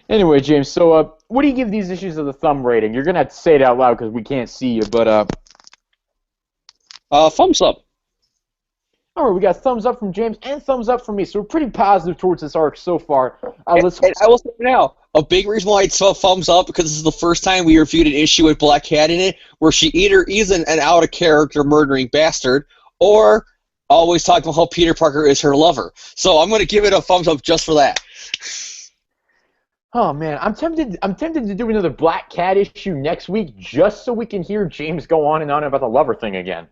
Speaker 1: Anyway, James, so what do you give these issues of the thumb rating? You're going to have to say it out loud because we can't see you, but...
Speaker 2: thumbs up.
Speaker 1: All right, we got thumbs up from James and thumbs up from me, so we're pretty positive towards this arc so far.
Speaker 2: And I will say now, a big reason why it's a thumbs up, because this is the first time we reviewed an issue with Black Cat in it, where she either isn't an out-of-character murdering bastard, or always talking about how Peter Parker is her lover. So I'm going to give it a thumbs up just for that.
Speaker 1: Oh man, I'm tempted to do another Black Cat issue next week just so we can hear James go on and on about the lover thing again.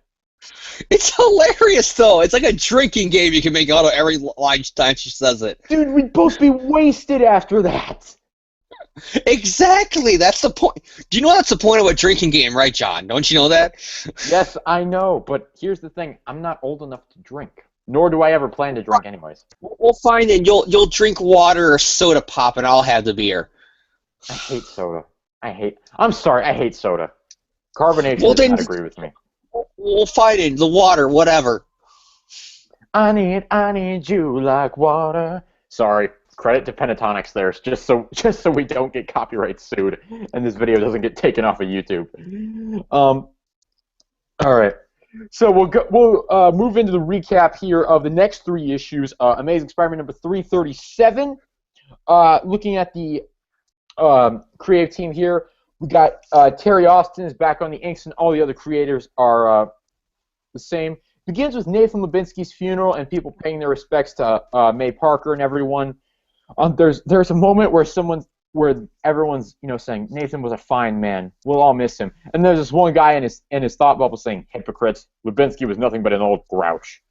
Speaker 2: It's hilarious though. It's like a drinking game you can make out of every line time she says it.
Speaker 1: Dude, we'd both be wasted after that.
Speaker 2: Exactly. That's the point. Do you know that's the point of a drinking game, right, John? Don't you know that?
Speaker 1: Yes, I know, but here's the thing. I'm not old enough to drink. Nor do I ever plan to drink anyways.
Speaker 2: We'll find it. You'll drink water or soda pop, and I'll have the beer.
Speaker 1: I hate soda. I'm sorry, I hate soda. Carbonation does not agree with me.
Speaker 2: We'll find it. The water, whatever.
Speaker 1: I need you like water. Sorry, credit to Pentatonics there, just so we don't get copyright sued, and this video doesn't get taken off of YouTube. All right. So we'll move into the recap here of the next three issues. Amazing Spider-Man number 337. Looking at the creative team here, we got Terry Austin is back on the inks, and all the other creators are the same. Begins with Nathan Lubinsky's funeral and people paying their respects to May Parker and everyone. There's a moment where everyone's saying Nathan was a fine man. We'll all miss him. And there's this one guy in his thought bubble saying, hypocrites. Lubinsky was nothing but an old grouch.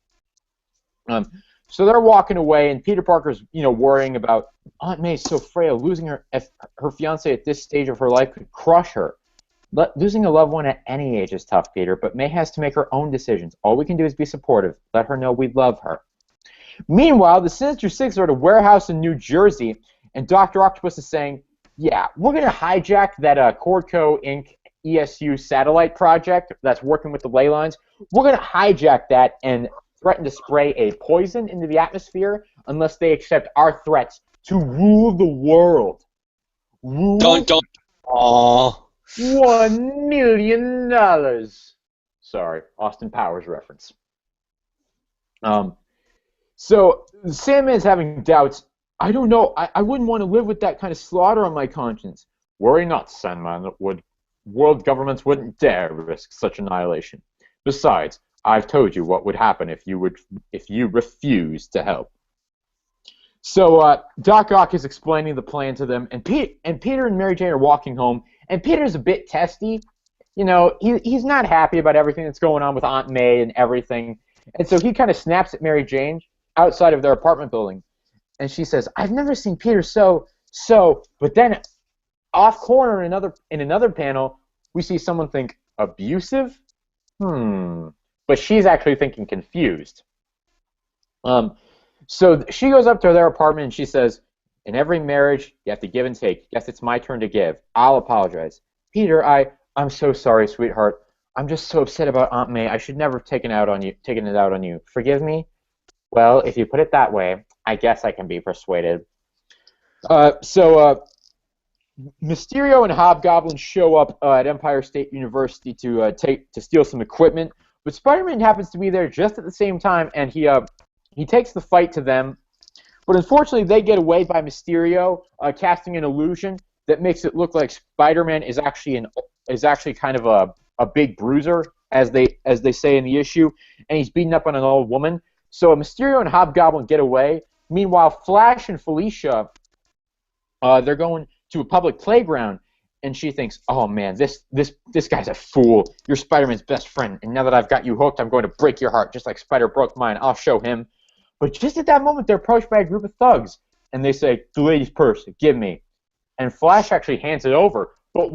Speaker 1: So they're walking away, and Peter Parker's worrying about Aunt May's so frail. Losing her fiance at this stage of her life could crush her. Losing a loved one at any age is tough, Peter, but May has to make her own decisions. All we can do is be supportive. Let her know we love her. Meanwhile, the Sinister Six are at a warehouse in New Jersey, and Dr. Octopus is saying, yeah, we're going to hijack that Cordco Inc. ESU satellite project that's working with the ley lines. We're going to hijack that and threaten to spray a poison into the atmosphere unless they accept our threats to rule the world.
Speaker 2: Don't. Aww.
Speaker 1: $1 million. Sorry, Austin Powers reference. So Sandman's having doubts. I don't know. I wouldn't want to live with that kind of slaughter on my conscience. Worry not, Sandman. World governments wouldn't dare risk such annihilation. Besides, I've told you what would happen if you refuse to help. So Doc Ock is explaining the plan to them, and Peter and Mary Jane are walking home, and Peter's a bit testy. He's not happy about everything that's going on with Aunt May and everything, and so he kind of snaps at Mary Jane outside of their apartment building, and she says, "I've never seen Peter so." But then, off corner in another panel, we see someone think abusive. But she's actually thinking confused. So she goes up to their apartment and she says, in every marriage, you have to give and take. Guess it's my turn to give. I'll apologize. Peter, I'm so sorry, sweetheart. I'm just so upset about Aunt May. I should never have taken it out on you. Forgive me? Well, if you put it that way, I guess I can be persuaded. So Mysterio and Hobgoblin show up at Empire State University to steal some equipment, but Spider-Man happens to be there just at the same time, and he takes the fight to them. But unfortunately, they get away by Mysterio casting an illusion that makes it look like Spider-Man is actually kind of a big bruiser, as they say in the issue, and he's beating up on an old woman. So Mysterio and Hobgoblin get away. Meanwhile, Flash and Felicia, they're going to a public playground, and she thinks, oh man, this guy's a fool. You're Spider-Man's best friend, and now that I've got you hooked, I'm going to break your heart, just like Spider broke mine. I'll show him. But just at that moment, they're approached by a group of thugs, and they say, the lady's purse, give me. And Flash actually hands it over. But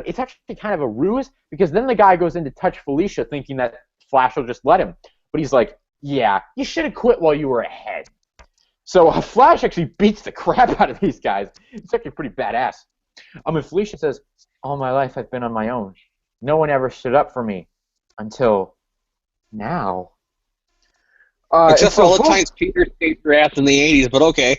Speaker 1: it's actually kind of a ruse, because then the guy goes in to touch Felicia, thinking that Flash will just let him. But he's like, yeah, you should have quit while you were ahead. So Flash actually beats the crap out of these guys. It's actually pretty badass. And Felicia says, all my life I've been on my own. No one ever stood up for me until now.
Speaker 2: Except for all the times Peter saved your ass in the 80s, but okay.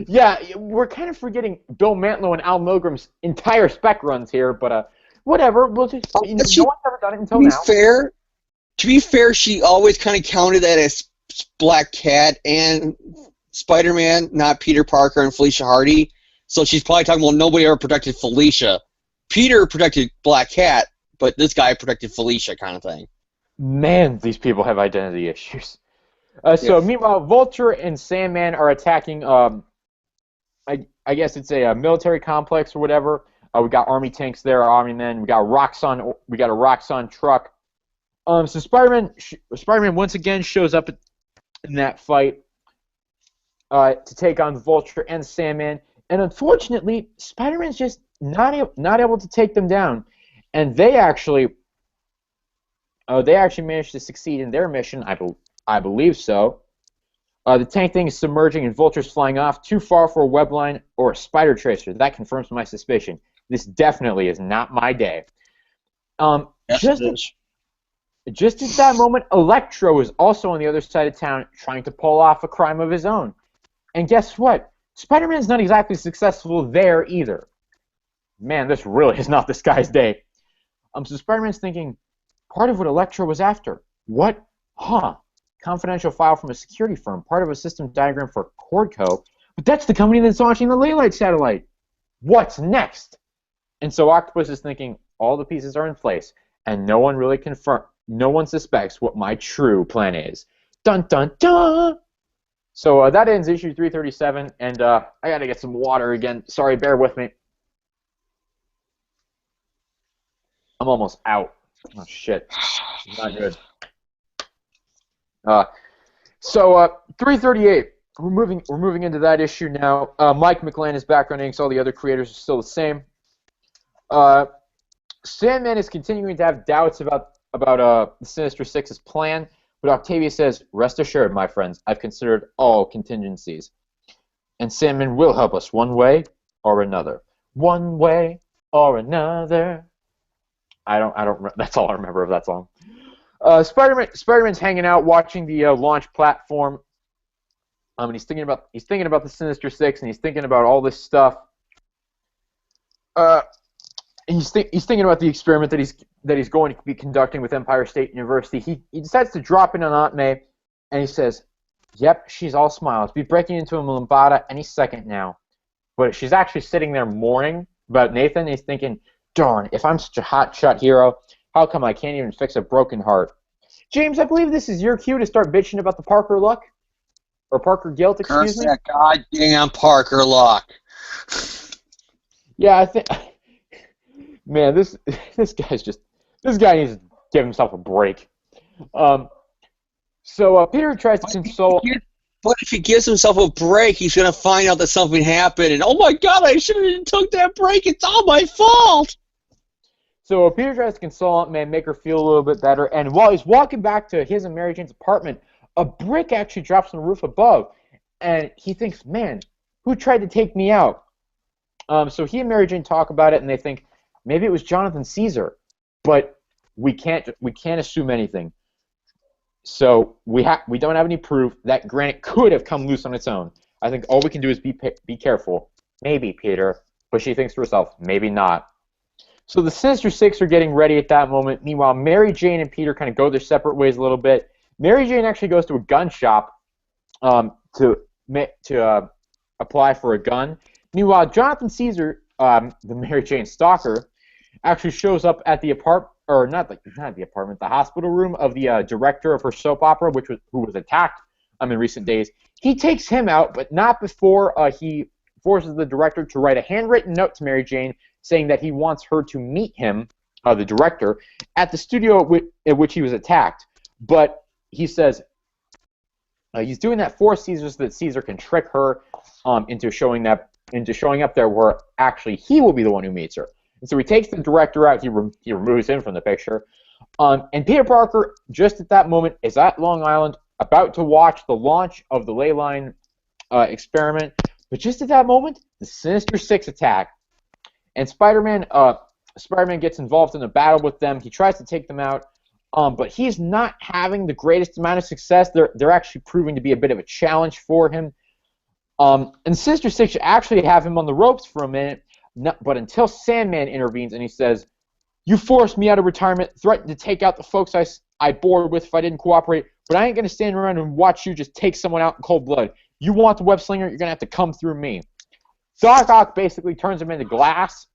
Speaker 1: Yeah, we're kind of forgetting Bill Mantlo and Al Milgram's entire spec runs here, but whatever. We'll just, no one's ever done it until now.
Speaker 2: To be fair, she always kind of counted that as Black Cat and Spider-Man, not Peter Parker and Felicia Hardy. So she's probably talking about nobody ever protected Felicia. Peter protected Black Cat, but this guy protected Felicia, kind of thing.
Speaker 1: Man, these people have identity issues. So meanwhile, Vulture and Sandman are attacking. I guess it's a military complex or whatever. We got army tanks there, army men. We got a Roxxon truck. So Spider-Man once again shows up in that fight to take on Vulture and Sandman, and unfortunately, Spider-Man's just not able to take them down, and they actually managed to succeed in their mission. I believe so. The tank thing is submerging, and Vulture's flying off too far for a web line or a spider tracer. That confirms my suspicion. This definitely is not my day. Just at that moment, Electro is also on the other side of town trying to pull off a crime of his own. And guess what? Spider-Man's not exactly successful there either. Man, this really is not this guy's day. So Spider-Man's thinking, Part of what Electro was after. What? Huh. Confidential file from a security firm. Part of a system diagram for Cordco. But that's the company that's launching the Leylight satellite. What's next? And so Octopus is thinking all the pieces are in place, and no one suspects what my true plan is. Dun dun dun! So that ends issue 337, and I gotta get some water again. Sorry, bear with me. I'm almost out. Oh shit, not good. So 338. We're moving into that issue now. Mike McLean is back on inks. All the other creators are still the same. Sandman is continuing to have doubts about the Sinister Six's plan, but Octavia says, "Rest assured, my friends, I've considered all contingencies, and Sandman will help us one way or another. One way or another." I don't. That's all I remember of that song. Spider-Man's hanging out, watching the launch platform. And he's thinking about the Sinister Six, and he's thinking about all this stuff. He's thinking about the experiment that he's going to be conducting with Empire State University. He decides to drop in on Aunt May, and he says, "Yep, she's all smiles. Be breaking into a Lambada any second now." But she's actually sitting there mourning about Nathan. He's thinking, "Darn, if I'm such a hotshot hero, how come I can't even fix a broken heart?" James, I believe this is your cue to start bitching about the Parker luck. Or Parker guilt, excuse me?
Speaker 2: That goddamn Parker luck.
Speaker 1: Yeah, I think... Man, this guy needs to give himself a break. So Peter tries to console...
Speaker 2: But if he gives himself a break, he's going to find out that something happened, and oh my god, I should have took that break, it's all my fault!
Speaker 1: So Peter tries to console Aunt May and make her feel a little bit better, and while he's walking back to his and Mary Jane's apartment, a brick actually drops on the roof above, and he thinks, "Man, who tried to take me out?" So he and Mary Jane talk about it, and they think maybe it was Jonathan Caesar, but we can't assume anything. So we don't have any proof that granite could have come loose on its own. I think all we can do is be careful. Maybe, Peter, but she thinks to herself, maybe not. So the Sinister Six are getting ready at that moment. Meanwhile, Mary Jane and Peter kind of go their separate ways a little bit. Mary Jane actually goes to a gun shop to apply for a gun. Meanwhile, Jonathan Caesar, the Mary Jane stalker, actually shows up at the the hospital room of the director of her soap opera, who was attacked in recent days. He takes him out, but not before he forces the director to write a handwritten note to Mary Jane saying that he wants her to meet him, the director, at the studio at which he was attacked. But he says he's doing that for Caesar so that Caesar can trick her into showing up there where actually he will be the one who meets her. And so he takes the director out. He removes him from the picture. And Peter Parker, just at that moment, is at Long Island about to watch the launch of the ley line experiment. But just at that moment, the Sinister Six attack. And Spider-Man gets involved in a battle with them. He tries to take them out. But he's not having the greatest amount of success. They're actually proving to be a bit of a challenge for him. And Sinister Six actually have him on the ropes for a minute, but until Sandman intervenes and he says, "You forced me out of retirement, threatened to take out the folks I bored with if I didn't cooperate, but I ain't going to stand around and watch you just take someone out in cold blood. You want the web slinger, you're going to have to come through me." Doc Ock basically turns him into glass.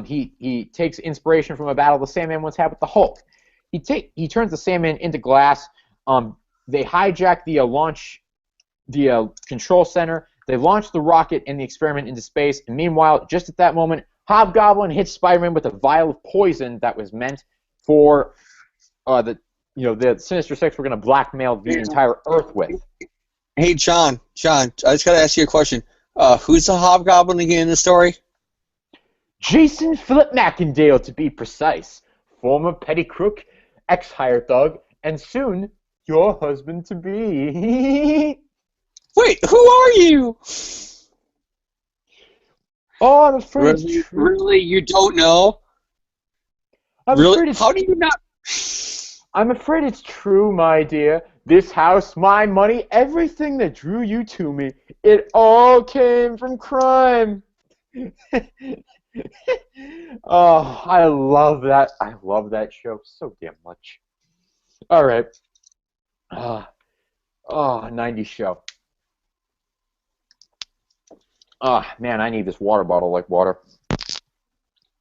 Speaker 1: He takes inspiration from a battle the Sandman once had with the Hulk. He turns the Sandman into glass. They hijack the control center. They launch the rocket and the experiment into space. And meanwhile, just at that moment, Hobgoblin hits Spider-Man with a vial of poison that was meant for the Sinister Six were going to blackmail the entire Earth with.
Speaker 2: Hey, John, I just got to ask you a question. Who's the Hobgoblin again in the story?
Speaker 1: Jason Philip Macendale, to be precise. Former petty crook, ex-hired thug, and soon your husband-to-be.
Speaker 2: Wait, who are you?
Speaker 1: Oh, I'm afraid it's true.
Speaker 2: Really? You don't know? Really? How do you not?
Speaker 1: I'm afraid it's true, my dear. This house, my money, everything that drew you to me, it all came from crime. Oh, I love that. I love that show so damn much. All right. Uh, oh, 90s show. Oh, man, I need this water bottle like water.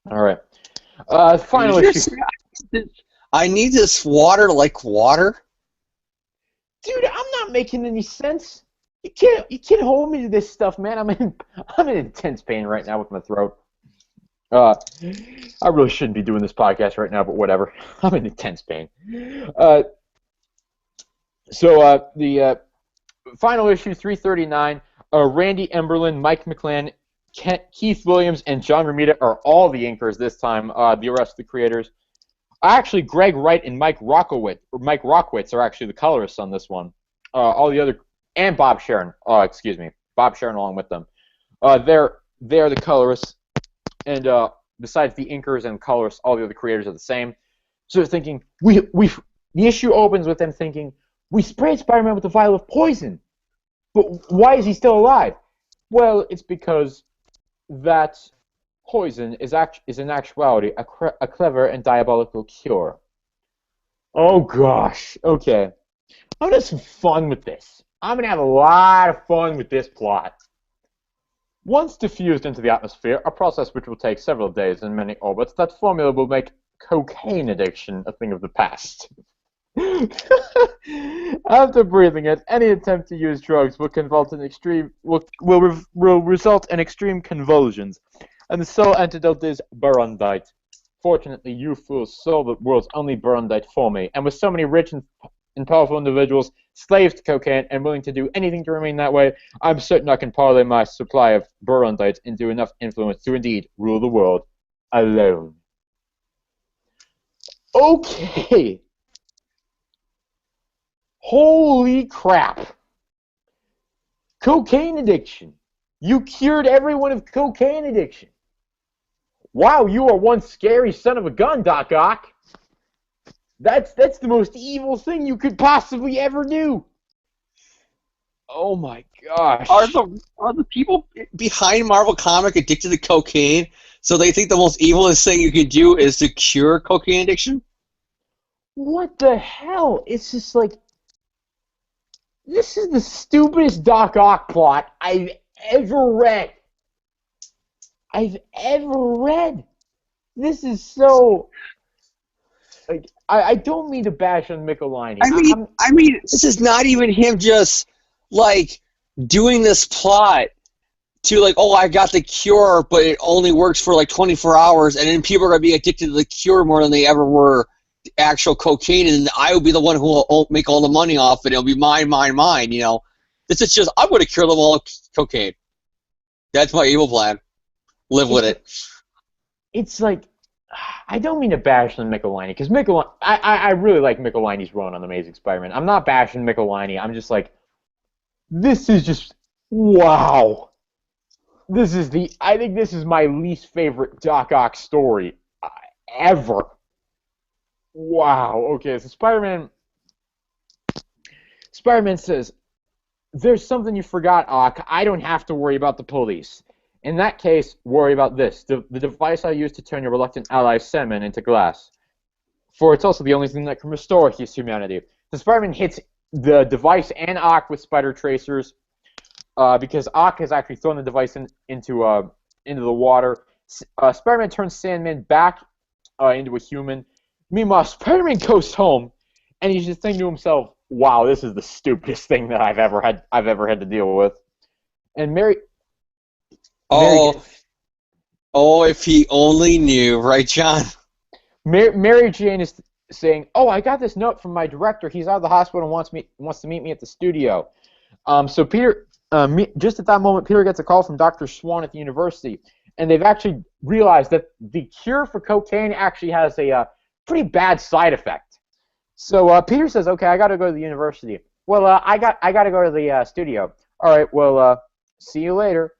Speaker 1: All right. Final
Speaker 2: Did you
Speaker 1: issue.
Speaker 2: say I need this water like water?
Speaker 1: Dude, I'm not making any sense. You can't hold me to this stuff, man. I'm in intense pain right now with my throat. Uh, I really shouldn't be doing this podcast right now, but whatever. I'm in intense pain. Uh, the final issue 339. Randy Emberlin, Mike McClan, Keith Williams, and John Romita are all the inkers this time. The rest of the creators. Actually, Greg Wright and Mike Rockwitz are actually the colorists on this one. All the other and Bob Sharon. Excuse me, Bob Sharon along with them. They're the colorists, and besides the inkers and colorists, all the other creators are the same. So they're thinking the issue opens with them thinking we sprayed Spider-Man with a vial of poison, but why is he still alive? Well, it's because that poison is in actuality a clever and diabolical cure. Oh gosh. Okay. I'm gonna have some fun with this. I'm gonna have a lot of fun with this plot. Once diffused into the atmosphere, a process which will take several days and many orbits, that formula will make cocaine addiction a thing of the past. After breathing it, any attempt to use drugs will result in extreme convulsions, and the sole antidote is Burundite. Fortunately, you fools sold the world's only Burundite for me, and with so many rich and powerful individuals, slaves to cocaine, and willing to do anything to remain that way, I'm certain I can parlay my supply of Burundite into enough influence to indeed rule the world alone. Okay. Holy crap. Cocaine addiction. You cured everyone of cocaine addiction. Wow, you are one scary son of a gun, Doc Ock. That's the most evil thing you could possibly ever do. Oh my gosh.
Speaker 2: Are the people behind Marvel Comics addicted to cocaine, so they think the most evilest thing you could do is to cure cocaine addiction?
Speaker 1: What the hell? It's just like, this is the stupidest Doc Ock plot I've ever read. This is so... Like, I don't mean to bash on Michelini.
Speaker 2: I mean, this is not even him just, like, doing this plot to, like, oh, I got the cure, but it only works for, like, 24 hours, and then people are going to be addicted to the cure more than they ever were actual cocaine, and I will be the one who will make all the money off it. It'll be mine, you know. This is just, I'm going to cure them all cocaine. That's my evil plan. Live with it.
Speaker 1: It's like, I don't mean to bash on Michelini, because I really like Michelini's run on Amazing Spider-Man. I'm not bashing Michelini. I'm just like, this is just, wow. I think this is my least favorite Doc Ock story ever. Wow. Okay, so Spider-Man says, there's something you forgot, Ock. I don't have to worry about the police. In that case, worry about this, the device I use to turn your reluctant ally semen into glass. For it's also the only thing that can restore his humanity. So Spider-Man hits the device and Ock with spider tracers, because Ock has actually thrown the device into the water. Spider-Man turns Sandman back into a human. Meanwhile, Spider-Man goes home, and he's just thinking to himself, wow, this is the stupidest thing that I've ever had to deal with. And Mary...
Speaker 2: Oh, if he only knew, right, John?
Speaker 1: Mary Jane is saying, "Oh, I got this note from my director. He's out of the hospital and wants to meet me at the studio." So Peter, just at that moment, Peter gets a call from Dr. Swan at the university, and they've actually realized that the cure for cocaine actually has a pretty bad side effect. So Peter says, "Okay, I got to go to the university." Well, I got to go to the studio. All right. Well, see you later.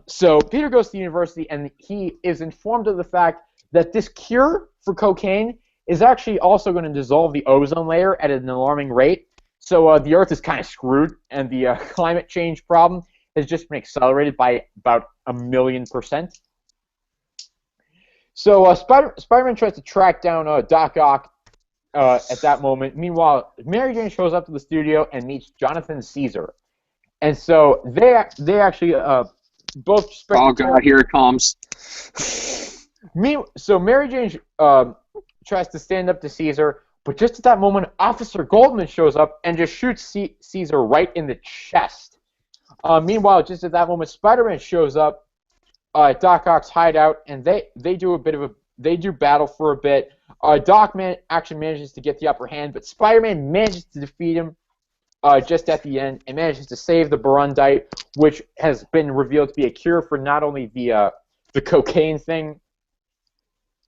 Speaker 1: So Peter goes to the university, and he is informed of the fact that this cure for cocaine is actually also going to dissolve the ozone layer at an alarming rate. So the Earth is kind of screwed, and the climate change problem has just been accelerated by about 1,000,000%. So Spider-Man tries to track down Doc Ock at that moment. Meanwhile, Mary Jane shows up to the studio and meets Jonathan Caesar. And so they actually both respect
Speaker 2: Oh
Speaker 1: each other.
Speaker 2: God, here it comes.
Speaker 1: So Mary Jane tries to stand up to Caesar, but just at that moment, Officer Goldman shows up and just shoots Caesar right in the chest. Meanwhile, just at that moment, Spider-Man shows up at Doc Ock's hideout, and they do battle for a bit. Doc actually manages to get the upper hand, but Spider-Man manages to defeat him just at the end and manages to save the Barundite, which has been revealed to be a cure for not only the cocaine thing,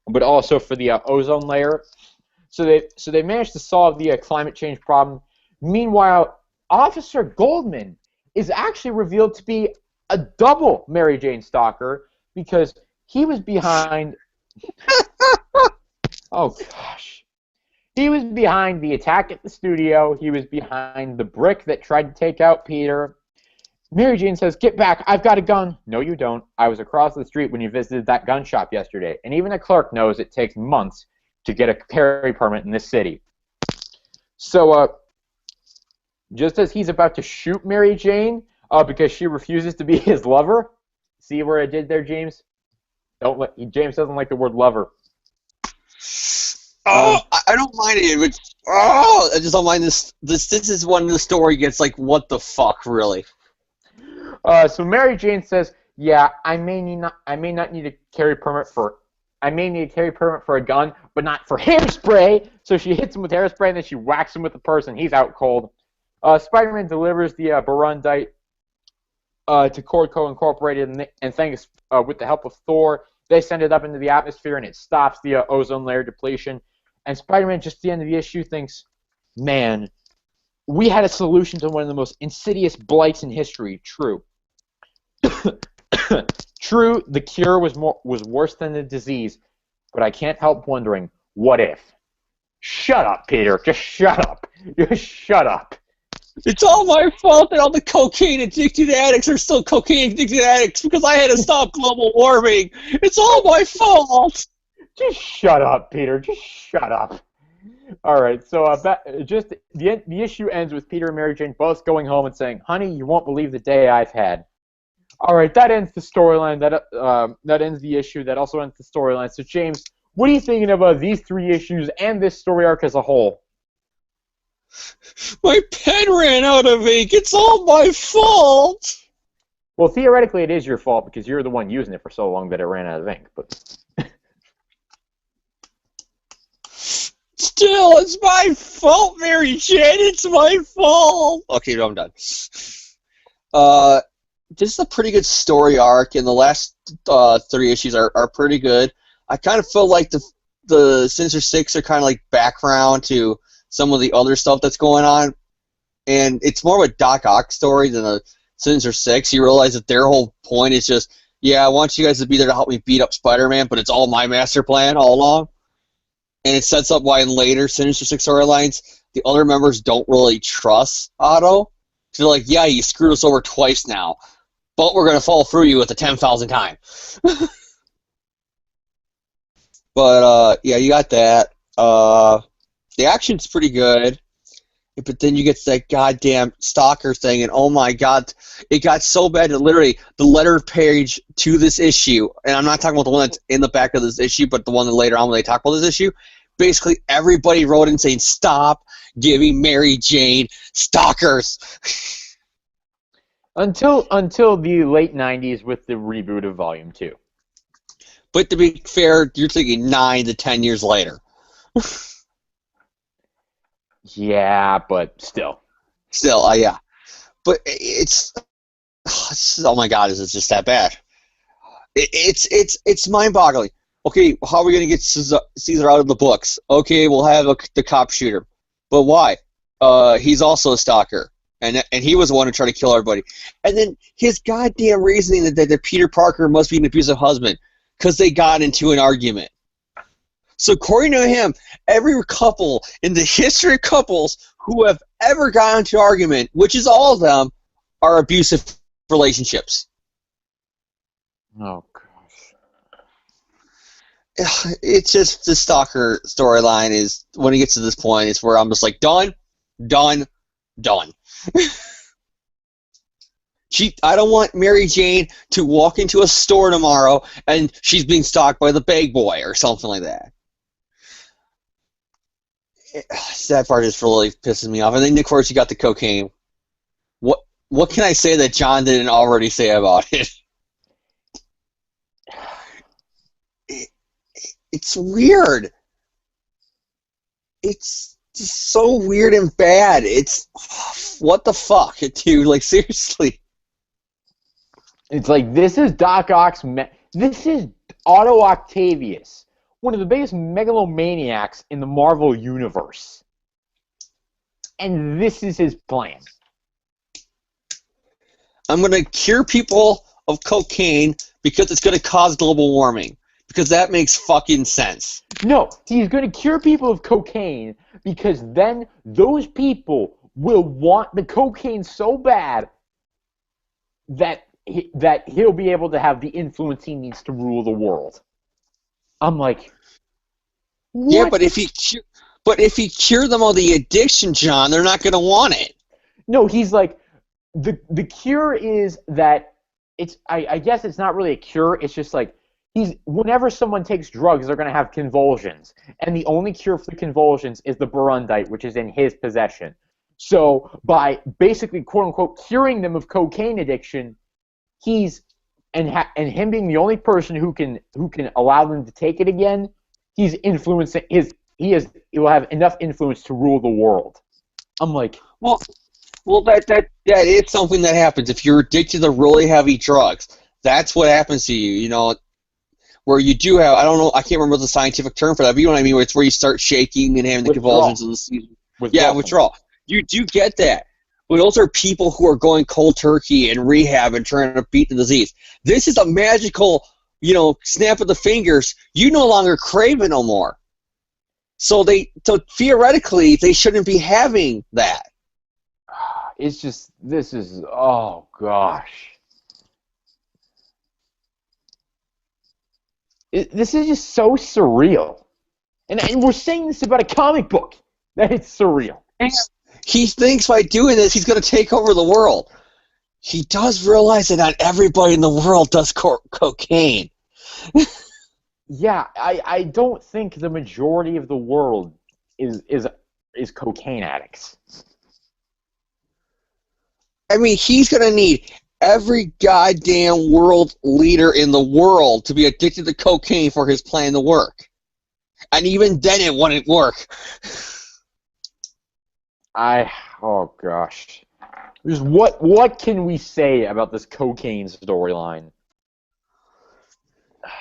Speaker 1: but also for the ozone layer. So they managed to solve the climate change problem. Meanwhile, Officer Goldman is actually revealed to be a double Mary Jane stalker because he was behind. Oh gosh. He was behind the attack at the studio. He was behind the brick that tried to take out Peter. Mary Jane says, "Get back, I've got a gun." "No, you don't. I was across the street when you visited that gun shop yesterday." And even a clerk knows it takes months to get a carry permit in this city. So, just as he's about to shoot Mary Jane because she refuses to be his lover, see where I did there, James? James doesn't like the word lover.
Speaker 2: Oh, I don't mind it, but I just don't mind this. This is when the story gets like, what the fuck, really?
Speaker 1: So Mary Jane says, "Yeah, I may not need a carry permit for a gun, but not for hairspray." So she hits him with hairspray, and then she whacks him with the purse, and he's out cold. Spider-Man delivers the Barundite to Cordco Incorporated, and thanks with the help of Thor, they send it up into the atmosphere, and it stops the ozone layer depletion. And Spider-Man, just at the end of the issue, thinks, "Man, we had a solution to one of the most insidious blights in history." True. True, the cure was worse than the disease, but I can't help wondering, what if? Shut up, Peter. Just shut up. Just shut up.
Speaker 2: It's all my fault that all the cocaine-addicted addicts are still cocaine-addicted addicts because I had to stop global warming. It's all my fault.
Speaker 1: Just shut up, Peter. Just shut up. All right, so just the issue ends with Peter and Mary Jane both going home and saying, "Honey, you won't believe the day I've had." All right, that ends the storyline. That ends the issue. That also ends the storyline. So, James, what are you thinking of these three issues and this story arc as a whole?
Speaker 2: My pen ran out of ink. It's all my fault.
Speaker 1: Well, theoretically, it is your fault because you're the one using it for so long that it ran out of ink. But
Speaker 2: still, it's my fault, Mary Jane. It's my fault. Okay, no, I'm done. This is a pretty good story arc, and the last three issues are pretty good. I kind of feel like the Sinister Six are kind of like background to some of the other stuff that's going on, and it's more of a Doc Ock story than a Sinister Six. You realize that their whole point is just, yeah, I want you guys to be there to help me beat up Spider-Man, but it's all my master plan all along. And it sets up why in later Sinister Six storylines, the other members don't really trust Otto. So they're like, yeah, you screwed us over twice now, but we're going to fall through you at the 10,000th time. But, yeah, you got that. The action's pretty good, but then you get to that goddamn stalker thing, and oh my god, it got so bad that literally the letter page to this issue, and I'm not talking about the one that's in the back of this issue, but the one that later on when they talk about this issue, basically everybody wrote in saying, "Stop giving Mary Jane stalkers."
Speaker 1: Until the late 90s with the reboot of Volume 2.
Speaker 2: But to be fair, you're thinking 9 to 10 years later.
Speaker 1: Yeah, but still.
Speaker 2: Still, yeah. But it's oh my god, is it just that bad? It's mind-boggling. Okay, how are we going to get Caesar out of the books? Okay, we'll have the cop shooter. But why? He's also a stalker. And he was the one who tried to kill everybody. And then his goddamn reasoning that Peter Parker must be an abusive husband because they got into an argument. So according to him, every couple in the history of couples who have ever gotten into an argument, which is all of them, are abusive relationships.
Speaker 1: Oh, gosh.
Speaker 2: it's just the stalker storyline is when it gets to this point, it's where I'm just like done, done, done. I don't want Mary Jane to walk into a store tomorrow and she's being stalked by the bag boy or something like that. That part just really pisses me off. And then of course you got the cocaine. What can I say that John didn't already say about it? It's weird. It's just so weird and bad. It's what the fuck, dude? Like seriously.
Speaker 1: It's like this is Doc Ock's. This is Otto Octavius, one of the biggest megalomaniacs in the Marvel universe, and this is his plan.
Speaker 2: I'm going to cure people of cocaine because it's going to cause global warming. Because that makes fucking sense.
Speaker 1: No, he's going to cure people of cocaine because then those people will want the cocaine so bad that he'll be able to have the influence he needs to rule the world. I'm like, what?
Speaker 2: Yeah, but if he cured them of the addiction, John, they're not going to want it.
Speaker 1: No, he's like, the cure is that it's. I guess it's not really a cure. It's just like whenever someone takes drugs, they're going to have convulsions, and the only cure for the convulsions is the Burundite, which is in his possession. So by basically quote unquote curing them of cocaine addiction, and him being the only person who can allow them to take it again, he's influencing he will have enough influence to rule the world. I'm like,
Speaker 2: well, that is something that happens if you're addicted to really heavy drugs. That's what happens to you, you know, where you do have, I don't know, I can't remember the scientific term for that, but you know what I mean, where it's where you start shaking and having the convulsions of the season. Withdrawal. You do get that. But those are people who are going cold turkey and rehab and trying to beat the disease. This is a magical, you know, snap of the fingers. You no longer crave it no more. So theoretically, they shouldn't be having that.
Speaker 1: It's just, this is, oh gosh. This is just so surreal. And we're saying this about a comic book, that it's surreal.
Speaker 2: He thinks by doing this, he's going to take over the world. He does realize that not everybody in the world does cocaine.
Speaker 1: Yeah, I don't think the majority of the world is cocaine addicts.
Speaker 2: I mean, he's going to need every goddamn world leader in the world to be addicted to cocaine for his plan to work. And even then it wouldn't work.
Speaker 1: Oh gosh. Just what can we say about this cocaine storyline?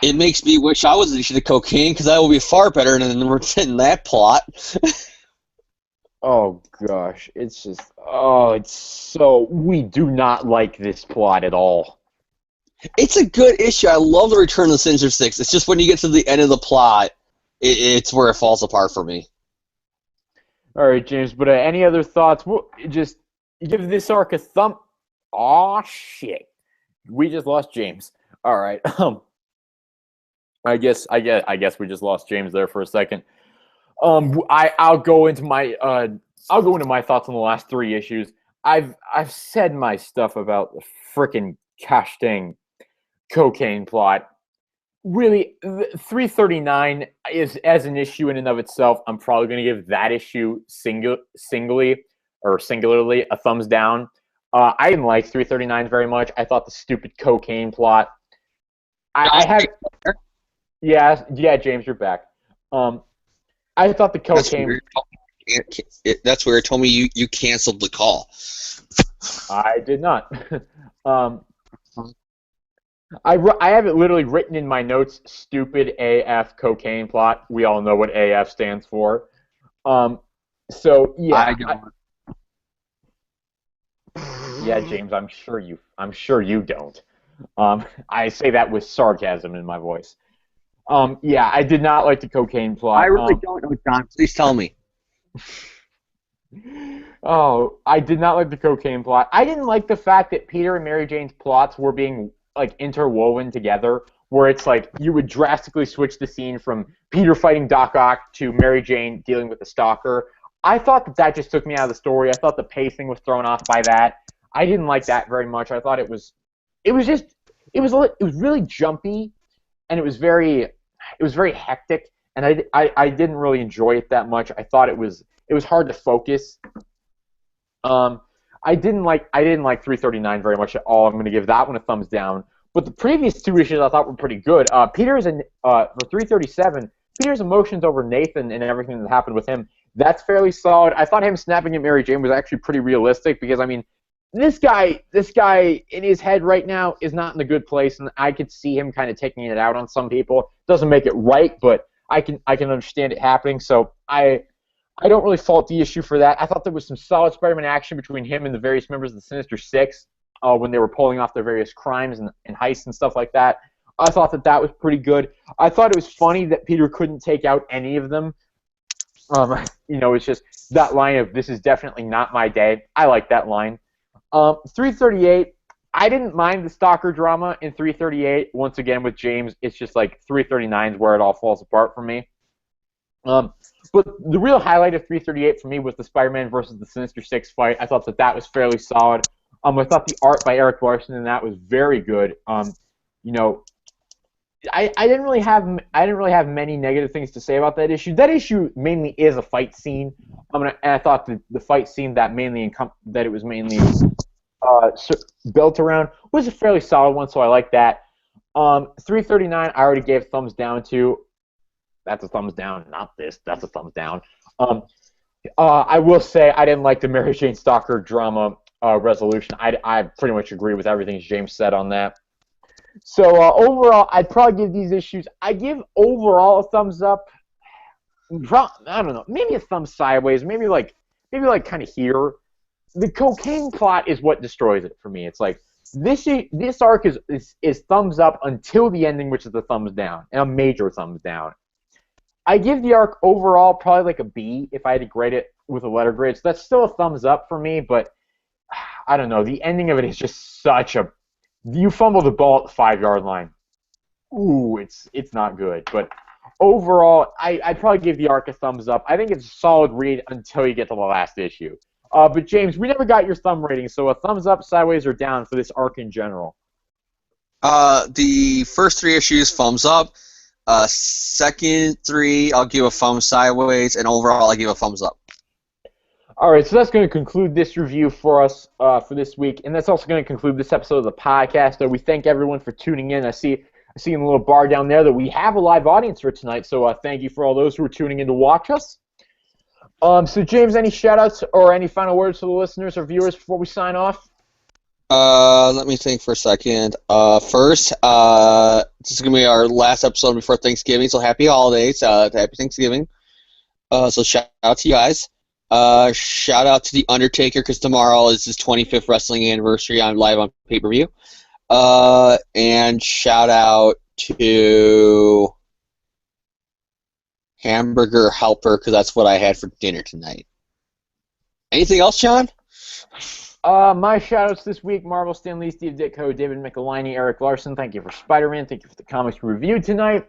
Speaker 2: It makes me wish I was addicted to cocaine because that would be far better than that plot.
Speaker 1: Oh gosh, it's just, it's so, we do not like this plot at all.
Speaker 2: It's a good issue. I love the Return of the Sinister Six. It's just when you get to the end of the plot, it's where it falls apart for me.
Speaker 1: All right, James, but any other thoughts? Just give this arc a thumb. Aw, shit. We just lost James. All right. I guess we just lost James there for a second. I'll go into my thoughts on the last 3 issues. I've said my stuff about the frickin' gosh dang cocaine plot. Really, 339 is, as an issue in and of itself, I'm probably going to give that issue singularly a thumbs down. I didn't like 339 very much. I thought the stupid cocaine plot. Yeah, James, you're back. I thought the cocaine.
Speaker 2: That's where it told me you canceled the call.
Speaker 1: I did not. I have it literally written in my notes. Stupid AF cocaine plot. We all know what AF stands for. So yeah. Yeah, James. I'm sure you don't. I say that with sarcasm in my voice. Yeah, I did not like the cocaine plot.
Speaker 2: I really don't know, John. Please tell me.
Speaker 1: Oh, I did not like the cocaine plot. I didn't like the fact that Peter and Mary Jane's plots were being like interwoven together where it's like you would drastically switch the scene from Peter fighting Doc Ock to Mary Jane dealing with the stalker. I thought that just took me out of the story. I thought the pacing was thrown off by that. I didn't like that very much. I thought it was really jumpy, and it was very hectic, and I didn't really enjoy it that much. I thought it was hard to focus. I didn't like 339 very much at all. I'm going to give that one a thumbs down. But the previous two issues I thought were pretty good. For 337, Peter's emotions over Nathan and everything that happened with him, that's fairly solid. I thought him snapping at Mary Jane was actually pretty realistic because, I mean, this guy in his head right now is not in a good place, and I could see him kind of taking it out on some people. Doesn't make it right, but I can understand it happening. So I don't really fault the issue for that. I thought there was some solid Spider-Man action between him and the various members of the Sinister Six when they were pulling off their various crimes and heists and stuff like that. I thought that was pretty good. I thought it was funny that Peter couldn't take out any of them. It's just that line of, "This is definitely not my day." I like that line. 338, I didn't mind the stalker drama in 338. Once again, with James, it's just like 339 is where it all falls apart for me. But the real highlight of 338 for me was the Spider-Man versus the Sinister Six fight. I thought that was fairly solid. I thought the art by Eric Larson in that was very good. I didn't really have many negative things to say about that issue. That issue mainly is a fight scene. And I thought the fight scene that it was mainly built around was a fairly solid one, so I like that. 339, I already gave thumbs down to. That's a thumbs down, not this. That's a thumbs down. I will say I didn't like the Mary Jane Stalker drama resolution. I pretty much agree with everything James said on that. So overall, I'd probably give these issues. I give overall a thumbs up. I don't know, maybe a thumb sideways. Maybe like kind of here. The cocaine plot is what destroys it for me. It's like this arc is thumbs up until the ending, which is a thumbs down, and a major thumbs down. I give the arc overall probably like a B if I had to grade it with a letter grade. So that's still a thumbs up for me, but I don't know. The ending of it is just such a... You fumble the ball at the 5-yard line. Ooh, it's not good. But overall, I'd probably give the arc a thumbs up. I think it's a solid read until you get to the last issue. But James, we never got your thumb rating, so a thumbs up, sideways, or down for this arc in general.
Speaker 2: The first 3 issues, thumbs up. Second 3, I'll give a thumb sideways, and overall, I give a thumbs up.
Speaker 1: All right, so that's going to conclude this review for us for this week, and that's also going to conclude this episode of the podcast. So we thank everyone for tuning in. I see in the little bar down there that we have a live audience for tonight, so thank you for all those who are tuning in to watch us. So James, any shout-outs or any final words to the listeners or viewers before we sign off?
Speaker 2: Let me think for a second. First, this is going to be our last episode before Thanksgiving, so happy holidays, happy Thanksgiving. So shout out to you guys. Shout out to The Undertaker, because tomorrow is his 25th wrestling anniversary. I'm live on pay-per-view. And shout out to Hamburger Helper, because that's what I had for dinner tonight. Anything else, John?
Speaker 1: My shout-outs this week: Marvel, Stan Lee, Steve Ditko, David Michelini, Eric Larson. Thank you for Spider-Man. Thank you for the comics we reviewed tonight.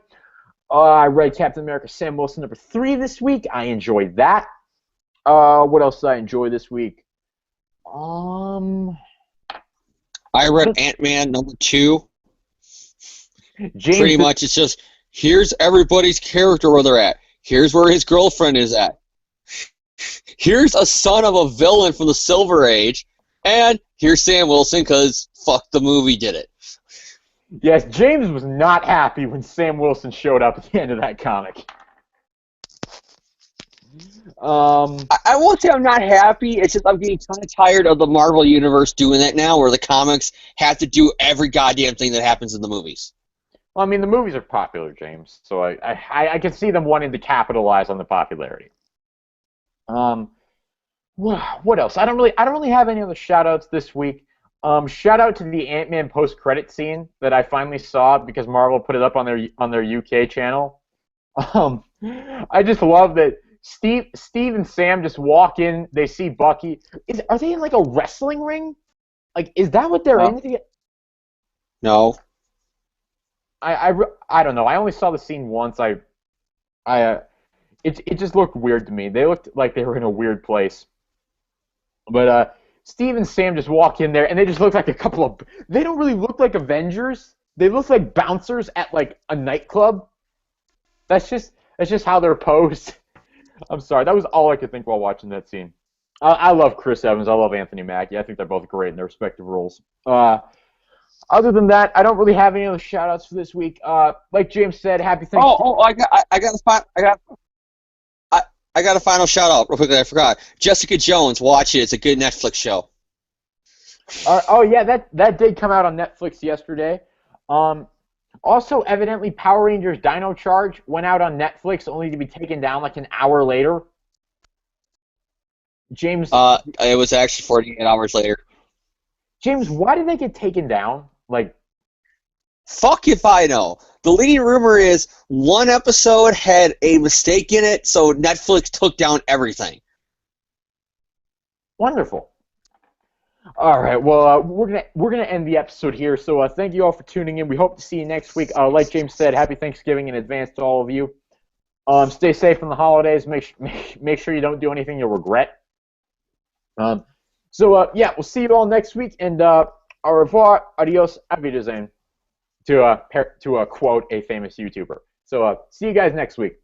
Speaker 1: I read Captain America Sam Wilson #3 this week. I enjoyed that. What else did I enjoy this week?
Speaker 2: I read Ant-Man #2.
Speaker 1: James,
Speaker 2: pretty much, it's just, here's everybody's character where they're at. Here's where his girlfriend is at. Here's a son of a villain from the Silver Age. And here's Sam Wilson, because fuck, the movie did it.
Speaker 1: Yes, James was not happy when Sam Wilson showed up at the end of that comic.
Speaker 2: I won't say I'm not happy. It's just I'm getting kind of tired of the Marvel Universe doing that now, where the comics have to do every goddamn thing that happens in the movies.
Speaker 1: Well, I mean, the movies are popular, James, so I can see them wanting to capitalize on the popularity. What else? I don't really have any other shout-outs this week. Shout out to the Ant-Man post-credit scene that I finally saw because Marvel put it up on their UK channel. I just love that Steve and Sam just walk in. They see Bucky. Are they in like a wrestling ring? Like, is that what they're in?
Speaker 2: No.
Speaker 1: I don't know. I only saw the scene once. It just looked weird to me. They looked like they were in a weird place. But Steve and Sam just walk in there, and they just look like a couple of. They don't really look like Avengers. They look like bouncers at like a nightclub. That's just how they're posed. I'm sorry. That was all I could think while watching that scene. I love Chris Evans. I love Anthony Mackie. I think they're both great in their respective roles. Other than that, I don't really have any other shout-outs for this week. Like James said, happy Thanksgiving.
Speaker 2: I got a final shout out real quickly. I forgot. Jessica Jones, watch it. It's a good Netflix show.
Speaker 1: Oh yeah, that did come out on Netflix yesterday. Also, evidently, Power Rangers Dino Charge went out on Netflix only to be taken down like an hour later. James.
Speaker 2: It was actually 48 hours later.
Speaker 1: James, why did they get taken down? Like,
Speaker 2: fuck if I know. The leading rumor is one episode had a mistake in it, so Netflix took down everything.
Speaker 1: Wonderful. All right, well, we're gonna end the episode here. So thank you all for tuning in. We hope to see you next week. Like James said, happy Thanksgiving in advance to all of you. Stay safe in the holidays. Make sure you don't do anything you'll regret. Yeah, we'll see you all next week. And au revoir, adios, auf Wiedersehen, to quote a famous YouTuber. So see you guys next week.